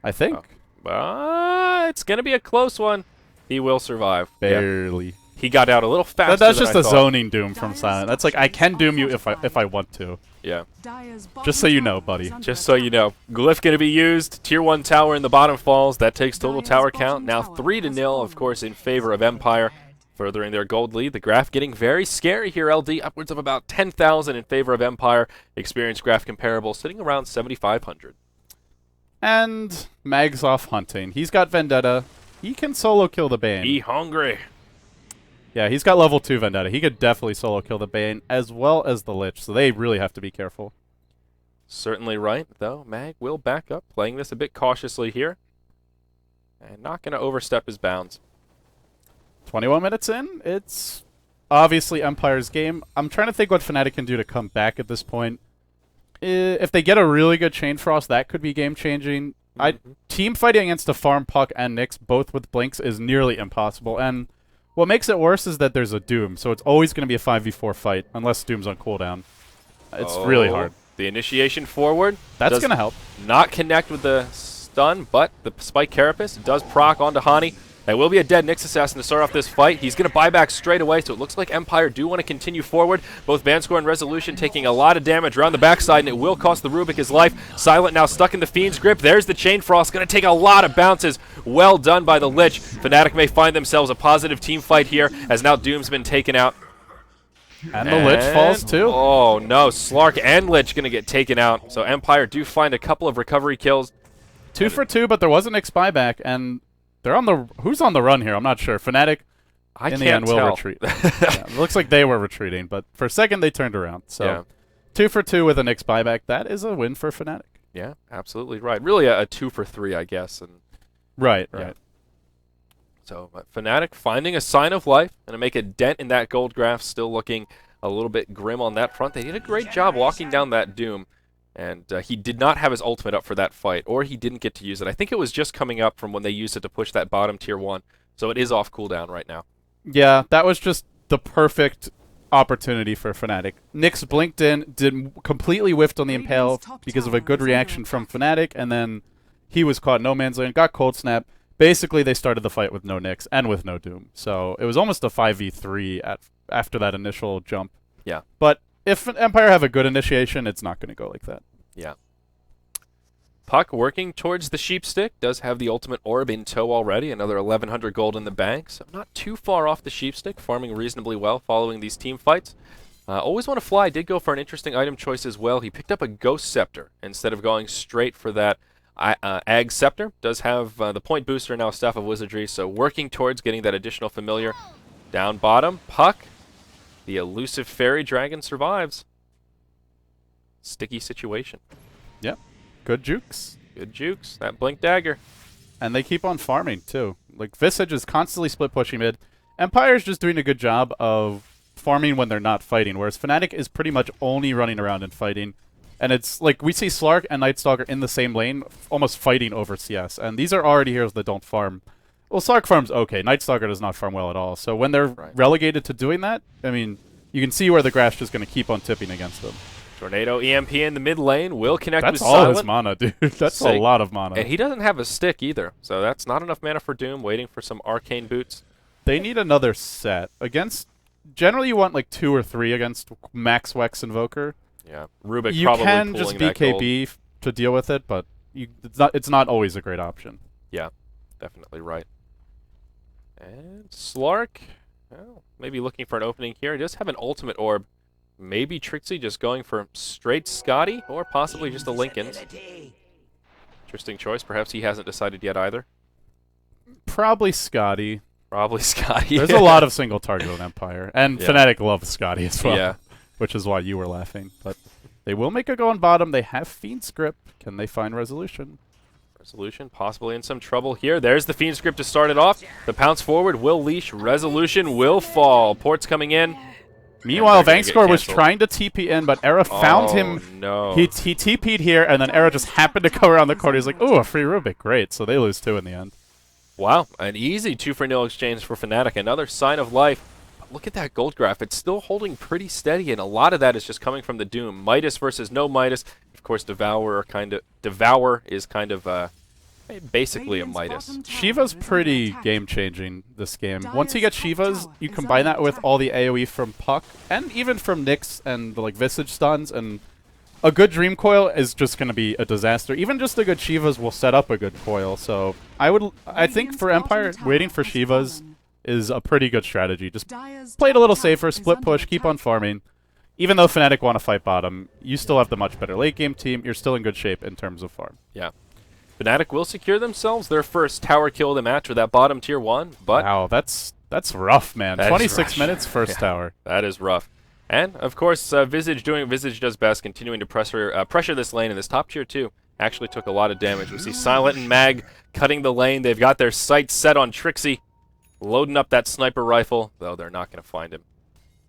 I think. It's going to be a close one. He will survive. Barely. Yeah. He got out a little faster That's than just I a thought. zoning Doom from Silent. That's like, I can Doom you if I want to. Yeah. Just so you know, buddy. Just so you know. Glyph going to be used. Tier 1 tower in the bottom falls. That takes total tower count. Now 3-0, of course, in favor of Empire. Furthering their gold lead. The graph getting very scary here, LD. Upwards of about 10,000 in favor of Empire. Experience graph comparable, sitting around 7,500. And Mag's off hunting. He's got Vendetta. He can solo kill the Bane. He hungry. Yeah, he's got level 2 Vendetta. He could definitely solo kill the Bane as well as the Lich, so they really have to be careful. Certainly right, though. Mag will back up, playing this a bit cautiously here. And not going to overstep his bounds. 21 minutes in, it's obviously Empire's game. I'm trying to think what Fnatic can do to come back at this point. If they get a really good Chain Frost, that could be game-changing. Team fighting against a farm Puck and Nyx, both with Blinks, is nearly impossible, and what makes it worse is that there's a Doom, so it's always going to be a 5v4 fight, unless Doom's on cooldown. It's really hard. The initiation forward. That's going to help. Not connect with the stun, but the Spike Carapace does proc onto Hani. That will be a dead Nyx Assassin to start off this fight. He's going to buy back straight away, so it looks like Empire do want to continue forward. Both Vanscore and Resolution taking a lot of damage around the backside, and it will cost the Rubik his life. Silent now stuck in the Fiend's Grip. There's the Chain Frost. Going to take a lot of bounces. Well done by the Lich. Fnatic may find themselves a positive team fight here, as now Doom's been taken out. And the Lich falls too. Oh no, Slark and Lich going to get taken out. So Empire do find a couple of recovery kills. 2 for 2, but there was an Nyx buyback, and they're on the... Who's on the run here? I'm not sure. Fnatic, in the end, will retreat. Yeah, it looks like they were retreating, but for a second they turned around. So yeah. 2 for 2 with a Nyx buyback. That is a win for Fnatic. Yeah, absolutely right. Really a 2 for 3, I guess. And right. so Fnatic finding a sign of life and to make a dent in that gold graph, still looking a little bit grim on that front. They did a great job walking down that Doom. And he did not have his ultimate up for that fight, or he didn't get to use it. I think it was just coming up from when they used it to push that bottom tier 1. So it is off cooldown right now. Yeah, that was just the perfect opportunity for Fnatic. Nyx blinked in, completely whiffed on the Impale because of a good reaction from Fnatic, and then he was caught no man's land, got cold snap. Basically, they started the fight with no Nyx and with no Doom. So it was almost a 5v3 after that initial jump. Yeah. But if Empire have a good initiation, it's not going to go like that. Yeah. Puck working towards the sheep stick, does have the ultimate orb in tow already, another 1100 gold in the bank, so not too far off the sheep stick, farming reasonably well following these team fights. Always Want to Fly did go for an interesting item choice as well. He picked up a Ghost Scepter instead of going straight for that Ag Scepter. Does have the point booster now, Staff of Wizardry, so working towards getting that additional familiar. Down bottom, Puck, the elusive fairy dragon survives. Sticky situation. Yep. Good jukes. Good jukes. That Blink Dagger. And they keep on farming, too. Like, Visage is constantly split pushing mid. Empire's just doing a good job of farming when they're not fighting, whereas Fnatic is pretty much only running around and fighting. And it's like we see Slark and Nightstalker in the same lane, almost fighting over CS. And these are already heroes that don't farm. Well, Slark farms okay. Nightstalker does not farm well at all. So when they're relegated to doing that, I mean, you can see where the grass is going to keep on tipping against them. Tornado EMP in the mid lane will connect that's with all Silent. His mana, dude. That's a lot of mana. And he doesn't have a stick either, so that's not enough mana for Doom, waiting for some arcane boots. They need another set. Against, generally you want like 2 or 3 against Max Wex Invoker. Yeah, Rubik you probably can pulling just BKB to deal with it, but it's not always a great option. Yeah, definitely right. And Slark, well, maybe looking for an opening here. He does have an ultimate orb. Maybe Trixie just going for straight Scotty, or possibly just a Linken's. Interesting choice. Perhaps he hasn't decided yet either. Probably Scotty. Probably Scotty. There's a lot of single target on Empire, and Fnatic loves Scotty as well. Yeah. Which is why you were laughing. But they will make a go on bottom. They have Fiend Script. Can they find Resolution? Resolution possibly in some trouble here. There's the Fiend Script to start it off. The pounce forward will leash. Resolution will fall. Port's coming in. Meanwhile, Vangscore was trying to TP in, but Era found him. No. He TP'd here, and then Era just happened to come around the corner. He's like, ooh, a free Rubik. Great. So they lose 2 in the end. Wow. An easy 2-for-0 exchange for Fnatic. Another sign of life. But look at that gold graph. It's still holding pretty steady, and a lot of that is just coming from the Doom. Midas versus no Midas. Of course, Devour is kind of basically a Midas. Shiva's pretty game-changing this game. Once you get Shiva's, you combine that with all the AoE from Puck, and even from Nyx and the Visage stuns, and a good Dream Coil is just going to be a disaster. Even just a good Shiva's will set up a good coil, so I think for Empire, waiting for Shiva's is a pretty good strategy. Just play it a little safer, split push, keep on farming. Even though Fnatic want to fight bottom, you still have the much better late game team. You're still in good shape in terms of farm. Yeah. Fnatic will secure themselves their first tower kill of the match with that bottom tier 1, but wow, that's rough, man. 26 minutes, first tower. That is rough. And of course, Visage doing what Visage does best, continuing to pressure this lane, and this top tier 2 actually took a lot of damage. We see Silent and Mag cutting the lane. They've got their sights set on Trixie, loading up that sniper rifle, though they're not going to find him.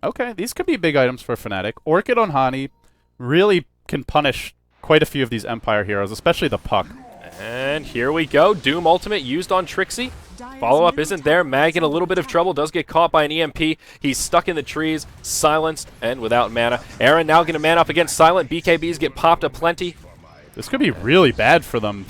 Okay, these could be big items for Fnatic. Orchid on Hani really can punish quite a few of these Empire heroes, especially the Puck. And here we go. Doom ultimate used on Trixie. Follow-up isn't there. Mag in a little bit of trouble. Does get caught by an EMP. He's stuck in the trees, silenced, and without mana. Aaron now going to man up against Silent. BKBs get popped aplenty. This could be really bad for them.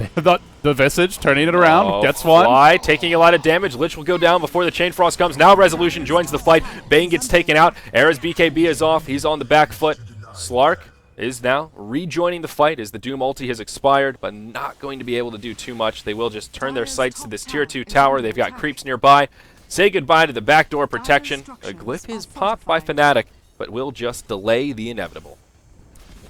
The Visage turning it around. Gets one. Fly taking a lot of damage. Lich will go down before the Chain Frost comes. Now Resolution joins the fight. Bane gets taken out. Era's BKB is off. He's on the back foot. Slark is now rejoining the fight as the Doom ulti has expired, but not going to be able to do too much. They will just turn their sights to this tier 2 tower. They've got creeps nearby. Say goodbye to the backdoor protection. A glyph is popped by Fnatic, but will just delay the inevitable.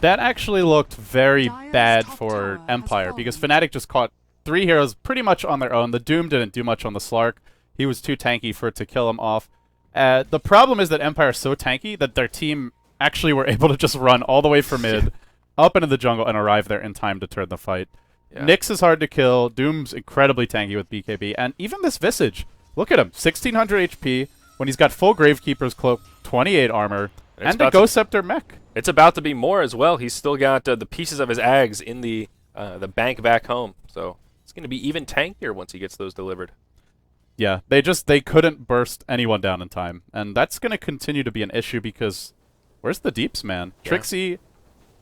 That actually looked very bad for Empire, because Fnatic just caught 3 heroes pretty much on their own. The Doom didn't do much on the Slark. He was too tanky for it to kill him off. The problem is that Empire is so tanky that their team actually were able to just run all the way from mid, up into the jungle, and arrive there in time to turn the fight. Yeah. Nyx is hard to kill. Doom's incredibly tanky with BKB. And even this Visage, look at him, 1600 HP, when he's got full Gravekeeper's Cloak, 28 armor, and a Ghost Scepter mech. It's about to be more as well. He's still got the pieces of his Ags in the bank back home. So it's going to be even tankier once he gets those delivered. Yeah, they couldn't burst anyone down in time. And that's going to continue to be an issue because where's the deeps, man? Yeah. Trixie,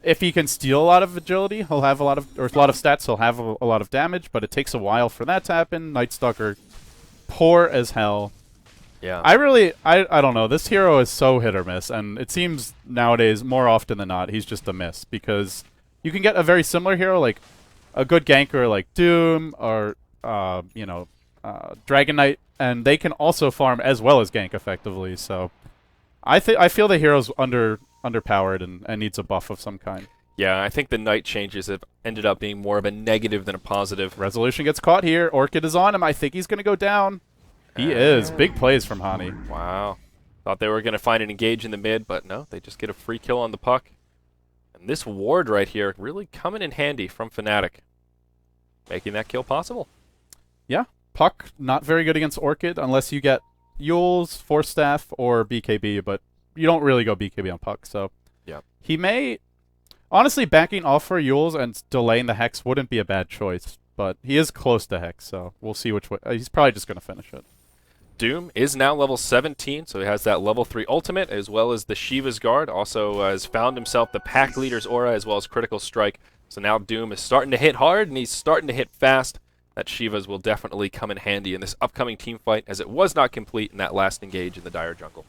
if he can steal a lot of agility, he'll have a lot of stats, he'll have a lot of damage, but it takes a while for that to happen. Nightstalker, poor as hell. Yeah. I don't know. This hero is so hit or miss, and it seems nowadays, more often than not, he's just a miss, because you can get a very similar hero, like a good ganker like Doom or Dragon Knight, and they can also farm as well as gank effectively. So I feel the hero's underpowered and needs a buff of some kind. Yeah, I think the Knight changes have ended up being more of a negative than a positive. Resolution gets caught here. Orchid is on him. I think he's going to go down. He is. Big plays from Hani. Wow. Thought they were going to find an engage in the mid, but no, they just get a free kill on the puck. And this ward right here really coming in handy from Fnatic, making that kill possible. Yeah. Puck, not very good against Orchid unless you get Yules, Force Staff, or BKB, but you don't really go BKB on Puck, so yeah. He may... Honestly, backing off for Yules and delaying the Hex wouldn't be a bad choice, but he is close to Hex, so we'll see which way. He's probably just going to finish it. Doom is now level 17, so he has that level 3 ultimate, as well as the Shiva's Guard. Also has found himself the Pack Leader's Aura, as well as Critical Strike. So now Doom is starting to hit hard, and he's starting to hit fast. That Shiva's will definitely come in handy in this upcoming team fight, as it was not complete in that last engage in the Dire Jungle.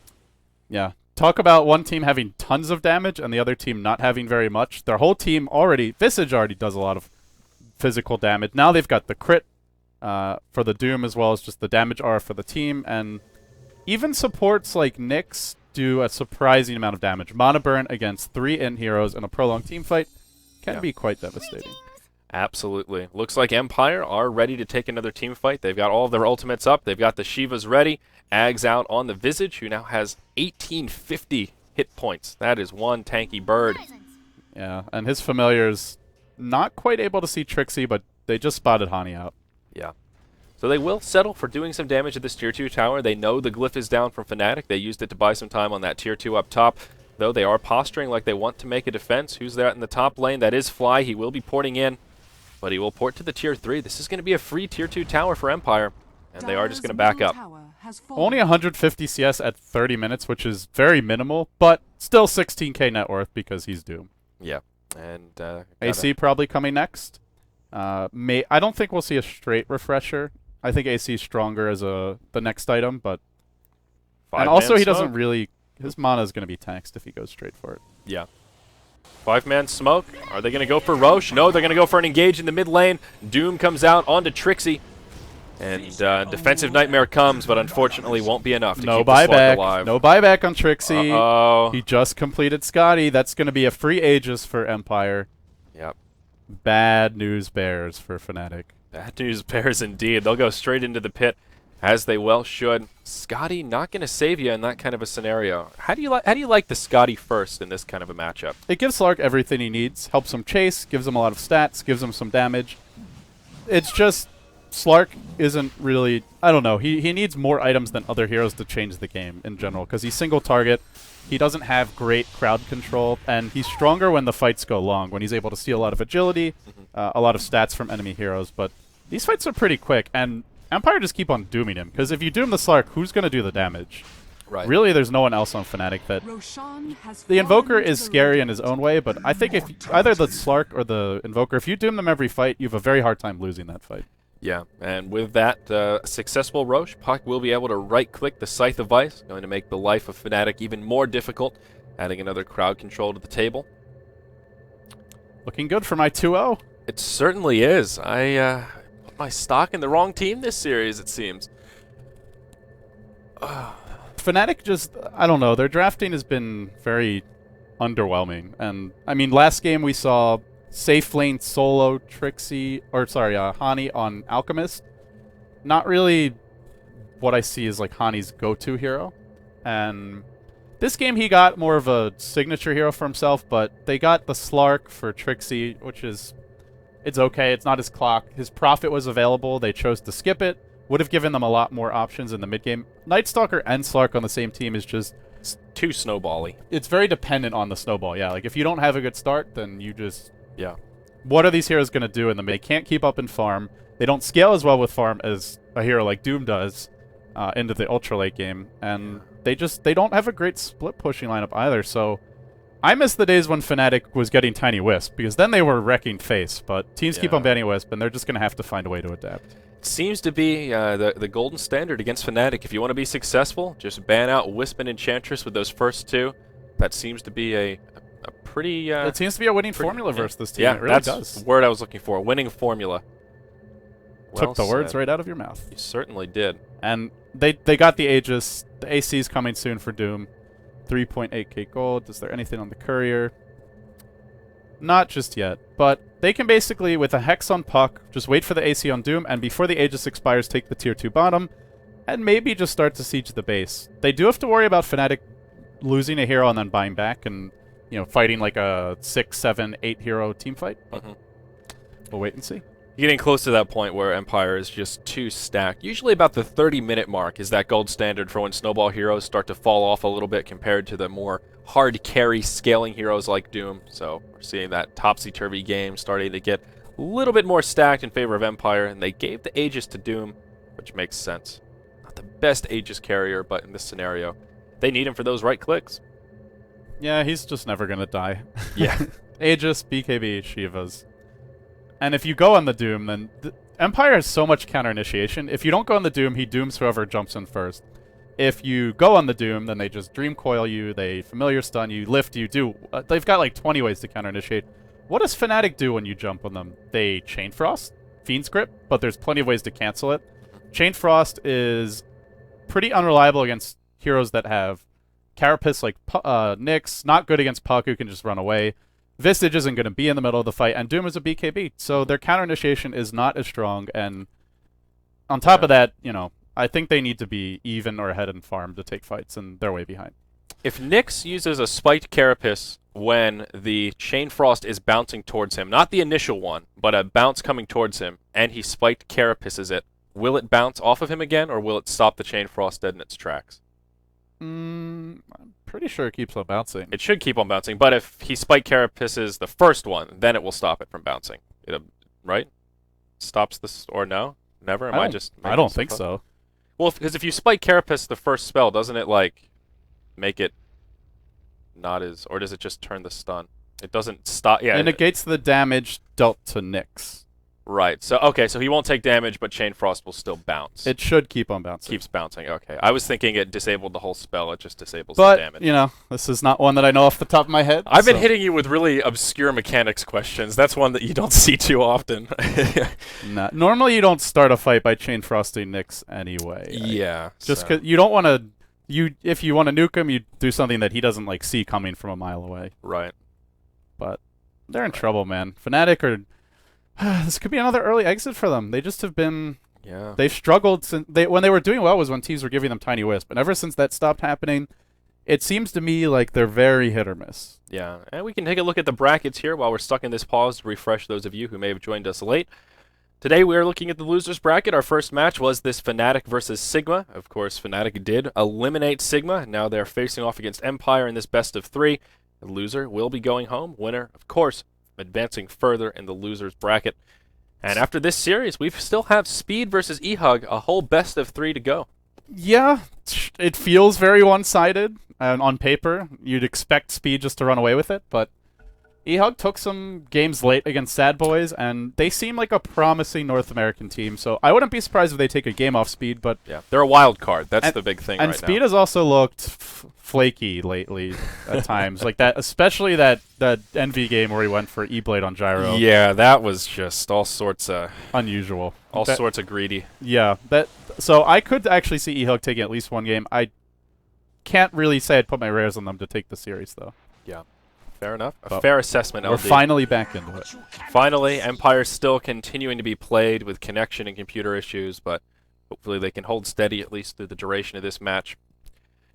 Yeah. Talk about one team having tons of damage and the other team not having very much. Their whole team already, Visage already does a lot of physical damage. Now they've got the crit for the Doom as well as just the damage aura for the team. And even supports like Nyx do a surprising amount of damage. Mana Burn against 3 int heroes in a prolonged team fight can be quite devastating. Absolutely. Looks like Empire are ready to take another team fight. They've got all of their ultimates up. They've got the Shivas ready. Ag's out on the Visage, who now has 1850 hit points. That is one tanky bird. Yeah, and his familiar's not quite able to see Trixie, but they just spotted Hani out. Yeah. So they will settle for doing some damage to this Tier 2 tower. They know the glyph is down from Fnatic. They used it to buy some time on that Tier 2 up top. Though they are posturing like they want to make a defense. Who's there in the top lane? That is Fly. He will be porting in, but he will port to the Tier 3. This is going to be a free Tier 2 tower for Empire, and they are just going to back up. Only 150 CS at 30 minutes, which is very minimal, but still 16k net worth because he's Doom. Yeah. And AC probably coming next. I don't think we'll see a straight refresher. I think AC is stronger as the next item, but and also he doesn't really, his mana is going to be taxed if he goes straight for it. Yeah. 5-man smoke. Are they going to go for Roche? No, they're going to go for an engage in the mid lane. Doom comes out onto Trixie. And defensive nightmare comes, but unfortunately won't be enough to keep the Slug alive. No buyback on Trixie. Uh-oh. He just completed Scotty. That's going to be a free Aegis for Empire. Yep. Bad news bears for Fnatic. Bad news bears indeed. They'll go straight into the pit, as they well should. Scotty not going to save you in that kind of a scenario. How do you like the Scotty first in this kind of a matchup? It gives Slark everything he needs. Helps him chase, gives him a lot of stats, gives him some damage. It's just Slark isn't really, I don't know, he needs more items than other heroes to change the game in general, because he's single target, he doesn't have great crowd control, and he's stronger when the fights go long, when he's able to steal a lot of agility, a lot of stats from enemy heroes, but these fights are pretty quick, and Empire just keep on dooming him, because if you doom the Slark, who's going to do the damage? Right. Really, there's no one else on Fnatic that... The Invoker is scary in his own way, but I think if either the Slark or the Invoker, if you doom them every fight, you have a very hard time losing that fight. Yeah, and with that successful Roche, Puck will be able to right-click the Scythe of Ice, going to make the life of Fnatic even more difficult, adding another crowd control to the table. Looking good for my 2-0. It certainly is. I put my stock in the wrong team this series, it seems. Fnatic just, I don't know, their drafting has been very underwhelming. And, I mean, last game we saw safe lane solo Trixie, or sorry, Hani on Alchemist. Not really what I see as like Hani's go-to hero. And this game he got more of a signature hero for himself, but they got the Slark for Trixie, which is, it's okay, it's not his clock. His Prophet was available, they chose to skip it. Would have given them a lot more options in the mid-game. Nightstalker and Slark on the same team is just... too snowbally. It's very dependent on the snowball, yeah. Like, if you don't have a good start, then you just... Yeah. What are these heroes going to do in the mid? They can't keep up in farm. They don't scale as well with farm as a hero like Doom does into the ultra late game. And they don't have a great split pushing lineup either, so... I miss the days when Fnatic was getting Tiny Wisp, because then they were wrecking face, but teams keep on banning Wisp, and they're just going to have to find a way to adapt. Seems to be the golden standard against Fnatic. If you want to be successful, just ban out Wisp and Enchantress with those first two. That seems to be a a pretty. It seems to be a winning pretty, formula yeah. versus this team. Yeah, It really that's does. the word I was looking for. Winning formula. Took the words said. right out of your mouth. You certainly did. And they got the Aegis. The AC's coming soon for Doom. 3.8k gold. Is there anything on the courier? Not just yet. But they can basically, with a Hex on Puck, just wait for the AC on Doom, and before the Aegis expires, take the tier 2 bottom, and maybe just start to siege the base. They do have to worry about Fnatic losing a hero and then buying back and, you know, fighting like a 6, 7, 8 hero team fight. We'll wait and see. Getting close to that point where Empire is just too stacked. Usually about the 30-minute mark is that gold standard for when snowball heroes start to fall off a little bit compared to the more hard carry scaling heroes like Doom. So we're seeing that topsy-turvy game starting to get a little bit more stacked in favor of Empire, and they gave the Aegis to Doom, which makes sense. Not the best Aegis carrier, but in this scenario, they need him for those right clicks. Yeah, he's just never going to die. Yeah. Aegis, BKB, Shivas. And if you go on the Doom, then Empire has so much counter-initiation. If you don't go on the Doom, he dooms whoever jumps in first. If you go on the Doom, then they just Dream Coil you, they Familiar Stun you, Lift you, do... they've got like 20 ways to counter-initiate. What does Fnatic do when you jump on them? They Chain Frost, Fiend's Grip, but there's plenty of ways to cancel it. Chain Frost is pretty unreliable against heroes that have Carapace like Nyx, not good against Puck, who can just run away. Vistage isn't going to be in the middle of the fight, and Doom is a BKB, so their counter-initiation is not as strong, and on top of that, you know, I think they need to be even or ahead in farm to take fights, and they're way behind. If Nyx uses a spiked Carapace when the Chain Frost is bouncing towards him, not the initial one, but a bounce coming towards him, and he spiked Carapaces it, will it bounce off of him again, or will it stop the Chain Frost dead in its tracks? I'm pretty sure it keeps on bouncing. It should keep on bouncing, but if he spike Carapaces the first one, then it will stop it from bouncing. Right? Stops this, or no? Never? I don't think so. Well, because if you spike Carapace the first spell, doesn't it, like, make it not as... Or does it just turn the stun? It doesn't stop... Yeah. It negates the damage dealt to Nyx. Right. So, okay, so he won't take damage, but Chain Frost will still bounce. It should keep on bouncing. Keeps bouncing, okay. I was thinking it disabled the whole spell, it just disables but, the damage. you know, this is not one that I know off the top of my head. I've been hitting you with really obscure mechanics questions. That's one that you don't see too often. Nah. Normally you don't start a fight by Chain Frosting Nyx anyway. Yeah. Just because you don't want to... If you want to nuke him, you do something that he doesn't, like, see coming from a mile away. Right. But they're in trouble, man. Fnatic are... this could be another early exit for them. They just have been... Yeah. They've struggled since... when they were doing well was when teams were giving them tiny wisp. And ever since that stopped happening, it seems to me like they're very hit or miss. Yeah. And we can take a look at the brackets here while we're stuck in this pause to refresh those of you who may have joined us late. Today we are looking at the losers bracket. Our first match was this Fnatic versus Sigma. Of course, Fnatic did eliminate Sigma. Now they're facing off against Empire in this best of 3. The loser will be going home. Winner, of course, advancing further in the losers bracket. And after this series, we still have Speed versus eHug, a whole best of 3 to go. Yeah, it feels very one-sided. And on paper, you'd expect Speed just to run away with it, but eHug took some games late against Sad Boys, and they seem like a promising North American team, so I wouldn't be surprised if they take a game off Speed, but... Yeah, they're a wild card. That's the big thing right now. And Speed has also looked flaky lately at times, like that, especially that Envy game where he went for E-Blade on Gyro. Yeah, that was just all sorts of... Unusual. Sorts of greedy. Yeah, so I could actually see eHug taking at least one game. I can't really say I'd put my rares on them to take the series, though. Yeah. Fair enough. A fair assessment, LD. We're finally back into it. Finally, Empire's still continuing to be played with connection and computer issues, but hopefully they can hold steady at least through the duration of this match.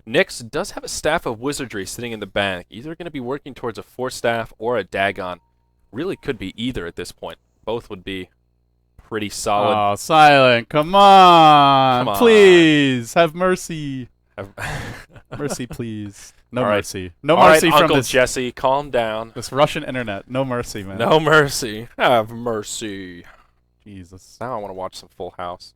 Nyx does have a staff of wizardry sitting in the bank. Either going to be working towards a Force Staff or a Dagon. Really could be either at this point. Both would be pretty solid. Oh, Silent, come on! Come on. Please, have mercy. Mercy, please. No mercy. No mercy from Uncle this, Jesse, calm down. this Russian internet. No mercy, man. No mercy. Have mercy. Jesus. Now I want to watch some Full House.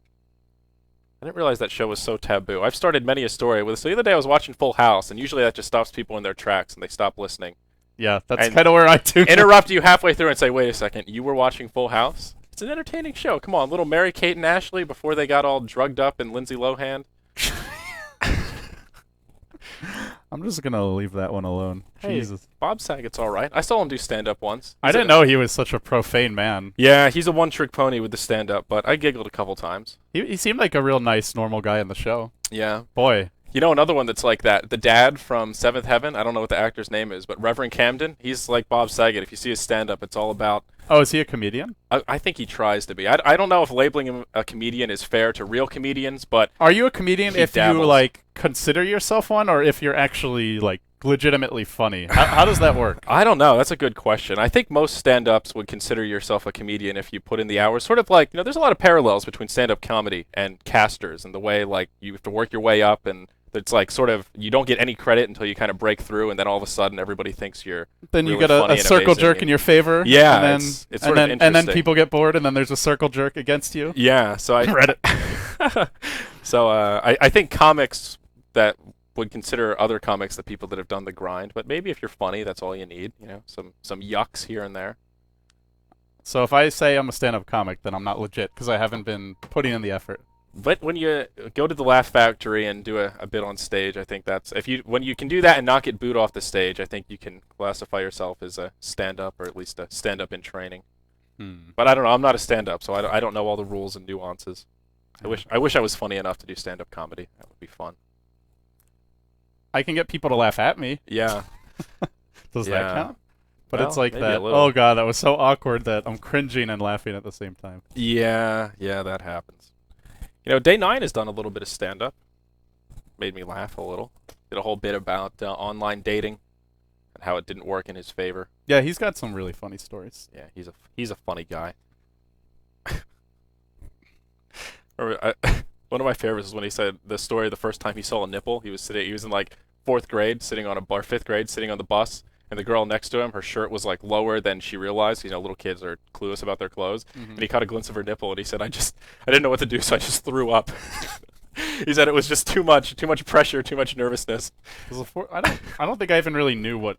I didn't realize that show was so taboo. I've started many a story with this. So the other day I was watching Full House, and usually that just stops people in their tracks and they stop listening. Yeah, that's kind of where I do. Interrupt you halfway through and say, wait a second, you were watching Full House? It's an entertaining show. Come on, little Mary Kate and Ashley before they got all drugged up in Lindsay Lohan. I'm just gonna leave that one alone. Hey, Jesus. Bob Saget's all right. I saw him do stand-up once. I didn't know he was such a profane man. Yeah, he's a one-trick pony with the stand-up, but I giggled a couple times. He seemed like a real nice, normal guy in the show. Yeah. Boy. You know another one that's like that? The dad from Seventh Heaven. I don't know what the actor's name is, but Reverend Camden. He's like Bob Saget. If you see his stand-up, it's all about. Oh, is he a comedian? I think he tries to be. I don't know if labeling him a comedian is fair to real comedians, but Are you a comedian he if dabbles. you like consider yourself one, or if you're actually like legitimately funny? How does that work? I don't know. That's a good question. I think most stand-ups would consider yourself a comedian if you put in the hours. Sort of like, there's a lot of parallels between stand-up comedy and casters, and the way like you have to work your way up, and it's like sort of you don't get any credit until you kind of break through, and then all of a sudden everybody thinks you're Then really you get funny a and circle amazing, jerk and- in your favor. Yeah, and then, it's sort of and then interesting. people get bored, and then there's a circle jerk against you. Yeah, so I Reddit. so I think comics that would consider other comics the people that have done the grind, but maybe if you're funny, that's all you need. Some yucks here and there. So if I say I'm a stand-up comic, then I'm not legit because I haven't been putting in the effort. But when you go to the Laugh Factory and do a bit on stage, I think that's when you can do that and not get booed off the stage, I think you can classify yourself as a stand-up, or at least a stand-up in training. But I don't know. I'm not a stand-up, so I don't know all the rules and nuances. I wish I was funny enough to do stand-up comedy. That would be fun. I can get people to laugh at me. Yeah. Does Yeah. that count? But Well, it's like maybe a that. little. Oh god, that was so awkward that I'm cringing and laughing at the same time. Yeah, that happens. Day 9 has done a little bit of stand-up. Made me laugh a little. Did a whole bit about online dating and how it didn't work in his favor. Yeah, he's got some really funny stories. Yeah, he's a funny guy. One of my favorites is when he said the story the first time he saw a nipple. He was in like 4th grade, sitting on a 5th grade, sitting on the bus, and the girl next to him, her shirt was like lower than she realized. Little kids are clueless about their clothes, and he caught a glimpse of her nipple, and he said, I didn't know what to do, so I just threw up. He said it was just too much pressure, too much nervousness. I don't think I even really knew what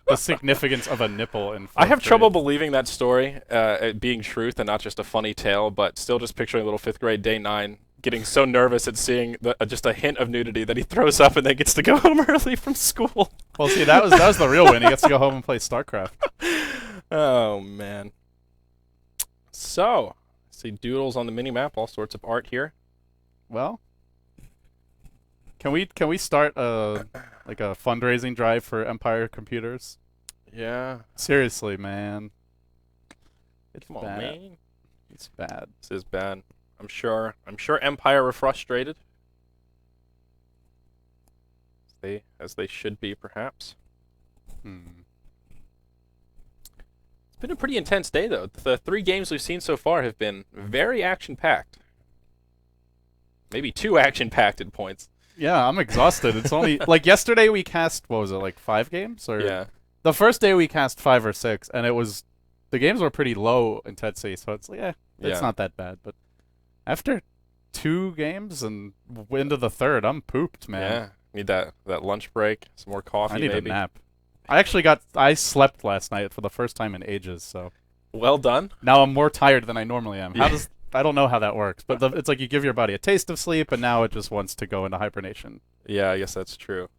the significance of a nipple in. I have 4th trouble grade. believing that story it being truth and not just a funny tale, but still just picturing a little 5th grade day 9 getting so nervous at seeing just a hint of nudity that he throws up and then gets to go home early from school. Well, see, that was the real win. He gets to go home and play StarCraft. Oh man. So, see doodles on the mini map, all sorts of art here. Well, can we start a fundraising drive for Empire Computers? Yeah. Seriously, man. It's Come on, bad. man. It's bad. This is bad. I'm sure Empire are frustrated. As they should be, perhaps. It's been a pretty intense day, though. The 3 games we've seen so far have been very action-packed. Maybe too action-packed at points. Yeah, I'm exhausted. It's only like yesterday we cast, what was it, like 5 games? Or Yeah. the first day we cast 5 or 6, and the games were pretty low intensity, so it's like, it's not that bad. But after 2 games and into the 3rd, I'm pooped, man. Yeah. Need that lunch break, some more coffee, I need maybe. a nap. I slept last night for the first time in ages, so Well done. now I'm more tired than I normally am. Yeah. I don't know how that works, but it's like you give your body a taste of sleep, and now it just wants to go into hibernation. Yeah, I guess that's true.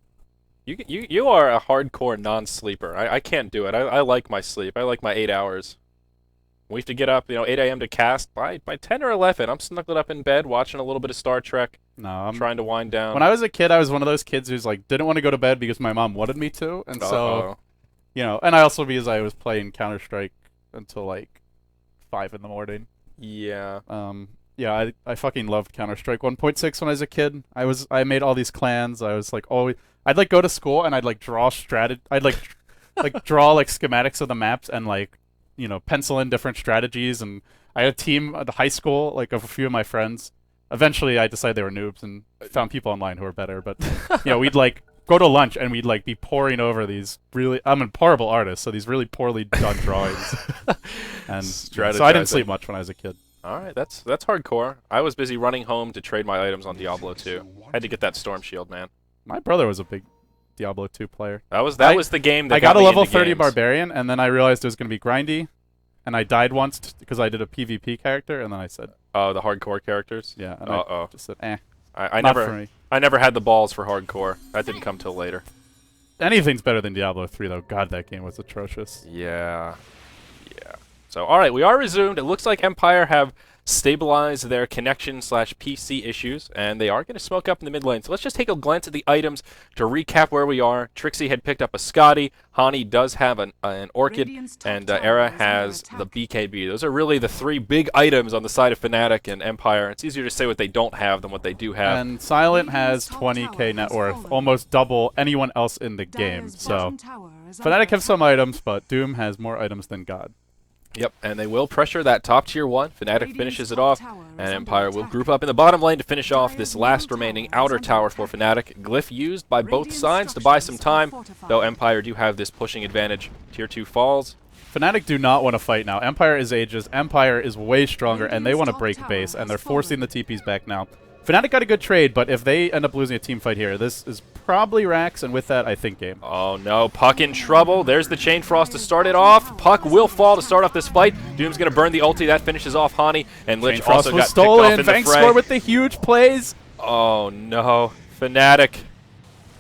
You are a hardcore non-sleeper. I can't do it. I like my sleep. I like my 8 hours. We have to get up, 8 a.m. to cast. By 10 or 11, I'm snuggled up in bed watching a little bit of Star Trek, No, I'm trying to wind down. When I was a kid, I was one of those kids who's like didn't want to go to bed because my mom wanted me to, and so and I also because I was playing Counter-Strike until like 5 in the morning. Yeah. Yeah, I fucking loved Counter-Strike 1.6 when I was a kid. I made all these clans. I was like always I'd like go to school and I'd like draw I'd like draw like schematics of the maps and like pencil in different strategies, and I had a team at the high school like of a few of my friends. Eventually I decided they were noobs and found people online who were better, but we'd like go to lunch and we'd like be poring over these I'm a horrible artist, so these really poorly done drawings. And so I didn't sleep much when I was a kid. All right, that's hardcore. I was busy running home to trade my items on Diablo 2. I had to get that storm shield, man. My brother was a big Diablo 2 player. That was the game that I got a me level into 30 games. barbarian, and then I realized it was going to be grindy, and I died once because I did a PvP character, and then I said, Oh, the hardcore characters? yeah, and Uh-oh. I just said, I not for me. never had the balls for hardcore. That didn't come till later. anything's better than Diablo 3, though. God, that game was atrocious. Yeah. Yeah. So, all right, we are resumed. It looks like Empire have stabilized their connection/PC issues, and they are going to smoke up in the mid lane. So let's just take a glance at the items to recap where we are. Trixie had picked up a Scotty. Hani does have an Orchid, and Era has the BKB. Those are really the three big items on the side of Fnatic and Empire. It's easier to say what they don't have than what they do have. And Silent has 20k net worth, almost double anyone else in the game. So Fnatic have some items, but Doom has more items than God. Yep, and they will pressure that top tier 1. Fnatic finishes it off, and Empire will group up in the bottom lane to finish off this last remaining outer tower for Fnatic. Glyph used by both sides to buy some time, though Empire do have this pushing advantage. Tier 2 falls. Fnatic do not want to fight now. Empire is Aegis. Empire is way stronger, and they want to break base, and they're forcing the TPs back now. Fnatic got a good trade, but if they end up losing a team fight here, this is probably Rax, and with that, I think game. Oh no, Puck in trouble. There's the Chain Frost to start it off. Puck will fall to start off this fight. Doom's going to burn the ulti. That finishes off Hani, and Lich also got picked off in the fray. Score with the huge plays. Oh no, Fnatic.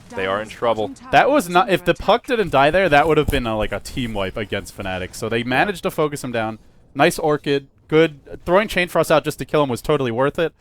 They are in trouble. That was not. If the Puck didn't die there, that would have been like a team wipe against Fnatic. So they managed to focus him down. Nice Orchid. Good. Throwing Chain Frost out just to kill him was totally worth it.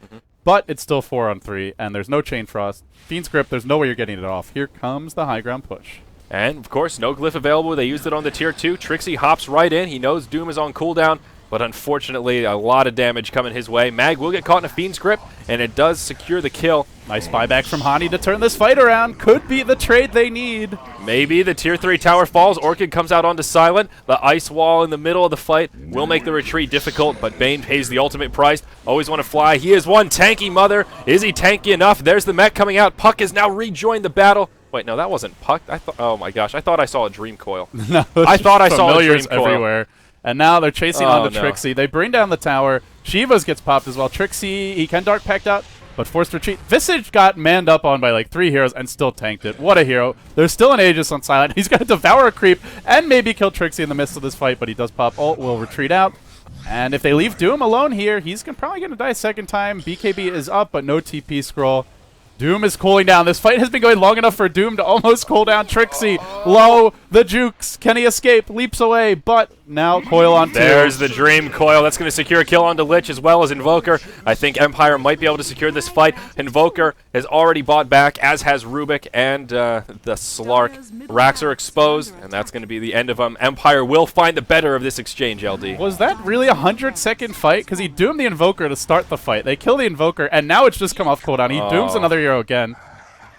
But it's still 4-on-3, and there's no Chain Frost. Fiend's Grip, there's no way you're getting it off. Here comes the high ground push. And, of course, no Glyph available. They used it on the Tier 2. Trixie hops right in. He knows Doom is on cooldown, but unfortunately, a lot of damage coming his way. Mag will get caught in a Fiend's Grip, and it does secure the kill. Nice buyback from Hani to turn this fight around. Could be the trade they need. Maybe the Tier 3 tower falls. Orchid comes out onto Silent. The ice wall in the middle of the fight will make the retreat difficult, but Bane pays the ultimate price. Always want to fly. He is one tanky mother. Is he tanky enough? There's the mech coming out. Puck has now rejoined the battle. Wait, no, that wasn't Puck. Oh my gosh, I thought I saw a Dream Coil. No, I thought I saw a Dream Coil. Everywhere. And now they're chasing onto Trixie. They bring down the tower. Shivas gets popped as well. Trixie, he can Dark Pact out, but forced retreat. Visage got manned up on by like 3 heroes and still tanked it. What a hero. There's still an Aegis on Silent. He's going to devour a creep and maybe kill Trixie in the midst of this fight, but he does pop ult, will retreat out. And if they leave Doom alone here, he's probably going to die a second time. BKB is up, but no TP scroll. Doom is cooling down. This fight has been going long enough for Doom to almost cool down Trixie. Low, the jukes. Can he escape? Leaps away, but now Coil on 2. There's the Dream Coil. That's going to secure a kill onto Lich as well as Invoker. I think Empire might be able to secure this fight. Invoker has already bought back, as has Rubik and the Slark. Rax are exposed, and that's going to be the end of them. Empire will find the better of this exchange, LD. Was that really a 100-second fight? Because he doomed the Invoker to start the fight. They kill the Invoker, and now it's just come off cooldown. He dooms another hero again.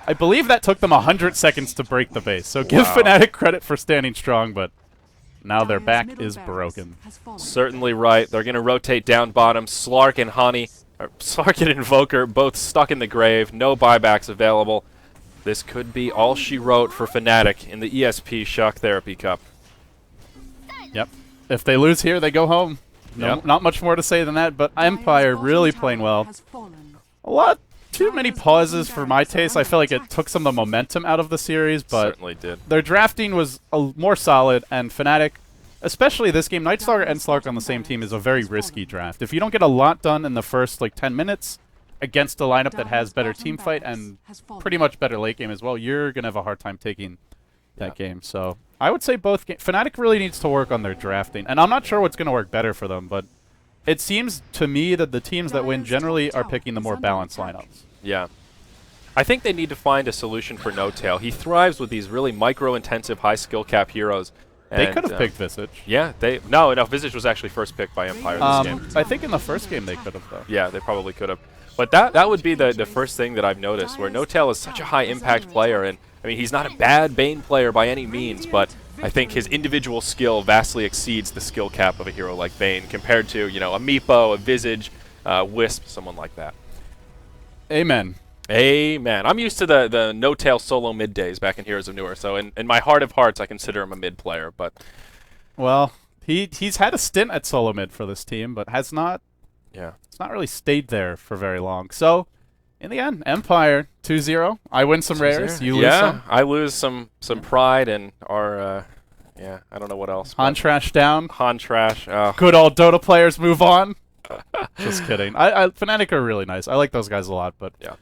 I believe that took them 100 seconds to break the base. So give Fnatic credit for standing strong, but now their back is broken. Certainly right. They're going to rotate down bottom. Slark and Slark and Invoker both stuck in the grave. No buybacks available. This could be all she wrote for Fnatic in the ESP Shock Therapy Cup. Yep. If they lose here, they go home. No, not much more to say than that, but Empire really playing well. A lot too many pauses for my taste. I feel like it took some of the momentum out of the series, but certainly did. Their drafting was more solid, and Fnatic, especially this game, Nightstalker and Slark on the same team is a very risky draft. If you don't get a lot done in the first like 10 minutes against a lineup that has better team fight and pretty much better late game as well, you're going to have a hard time taking that game. So I would say both games. Fnatic really needs to work on their drafting, and I'm not sure what's going to work better for them, but it seems to me that the teams that win generally are picking the more balanced lineups. Yeah. I think they need to find a solution for No-Tail. He thrives with these really micro-intensive, high-skill cap heroes. They could have picked Visage. Yeah, no, Visage was actually first picked by Empire this game. I think in the first game they could have, though. Yeah, they probably could have. But that would be the first thing that I've noticed, where No-Tail is such a high-impact player, and I mean, he's not a bad Bane player by any means, but I think his individual skill vastly exceeds the skill cap of a hero like Bane compared to, you know, a Meepo, a Visage, Wisp, someone like that. Amen. Amen. I'm used to the No-Tail solo mid days back in Heroes of Newer, so in my heart of hearts, I consider him a mid player. But well, he's had a stint at solo mid for this team, but has not. Yeah, it's not really stayed there for very long. So, in the end, Empire 2-0. I win some rares. You lose some. I lose some pride and our yeah. I don't know what else. Han trash down. Han trash. Good old Dota players move on. Just kidding. Fnatic are really nice. I like those guys a lot, but yeah.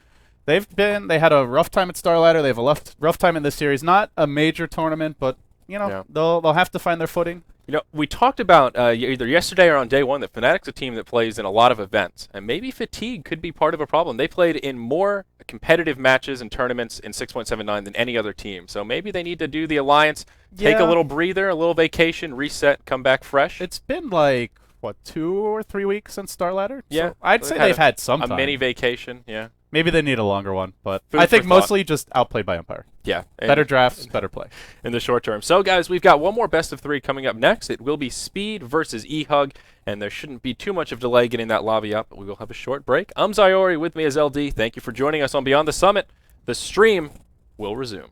They had a rough time at Star Ladder. They have a rough time in this series. Not a major tournament, but they'll have to find their footing. We talked about either yesterday or on day one that Fnatic's a team that plays in a lot of events, and maybe fatigue could be part of a problem. They played in more competitive matches and tournaments in 6.79 than any other team, so maybe they need to do the Alliance, take a little breather, a little vacation, reset, come back fresh. It's been like, what, 2 or 3 weeks since Star Ladder? Yeah. So I'd say they've had some time. A mini vacation, yeah. Maybe they need a longer one, but Food I think for mostly just outplayed by Empire. Yeah. Better drafts, better play. In the short term. So, guys, we've got one more best of 3 coming up next. It will be Speed versus E-Hug, and there shouldn't be too much of delay getting that lobby up, but we will have a short break. I'm Zyori, with me as LD. Thank you for joining us on Beyond the Summit. The stream will resume.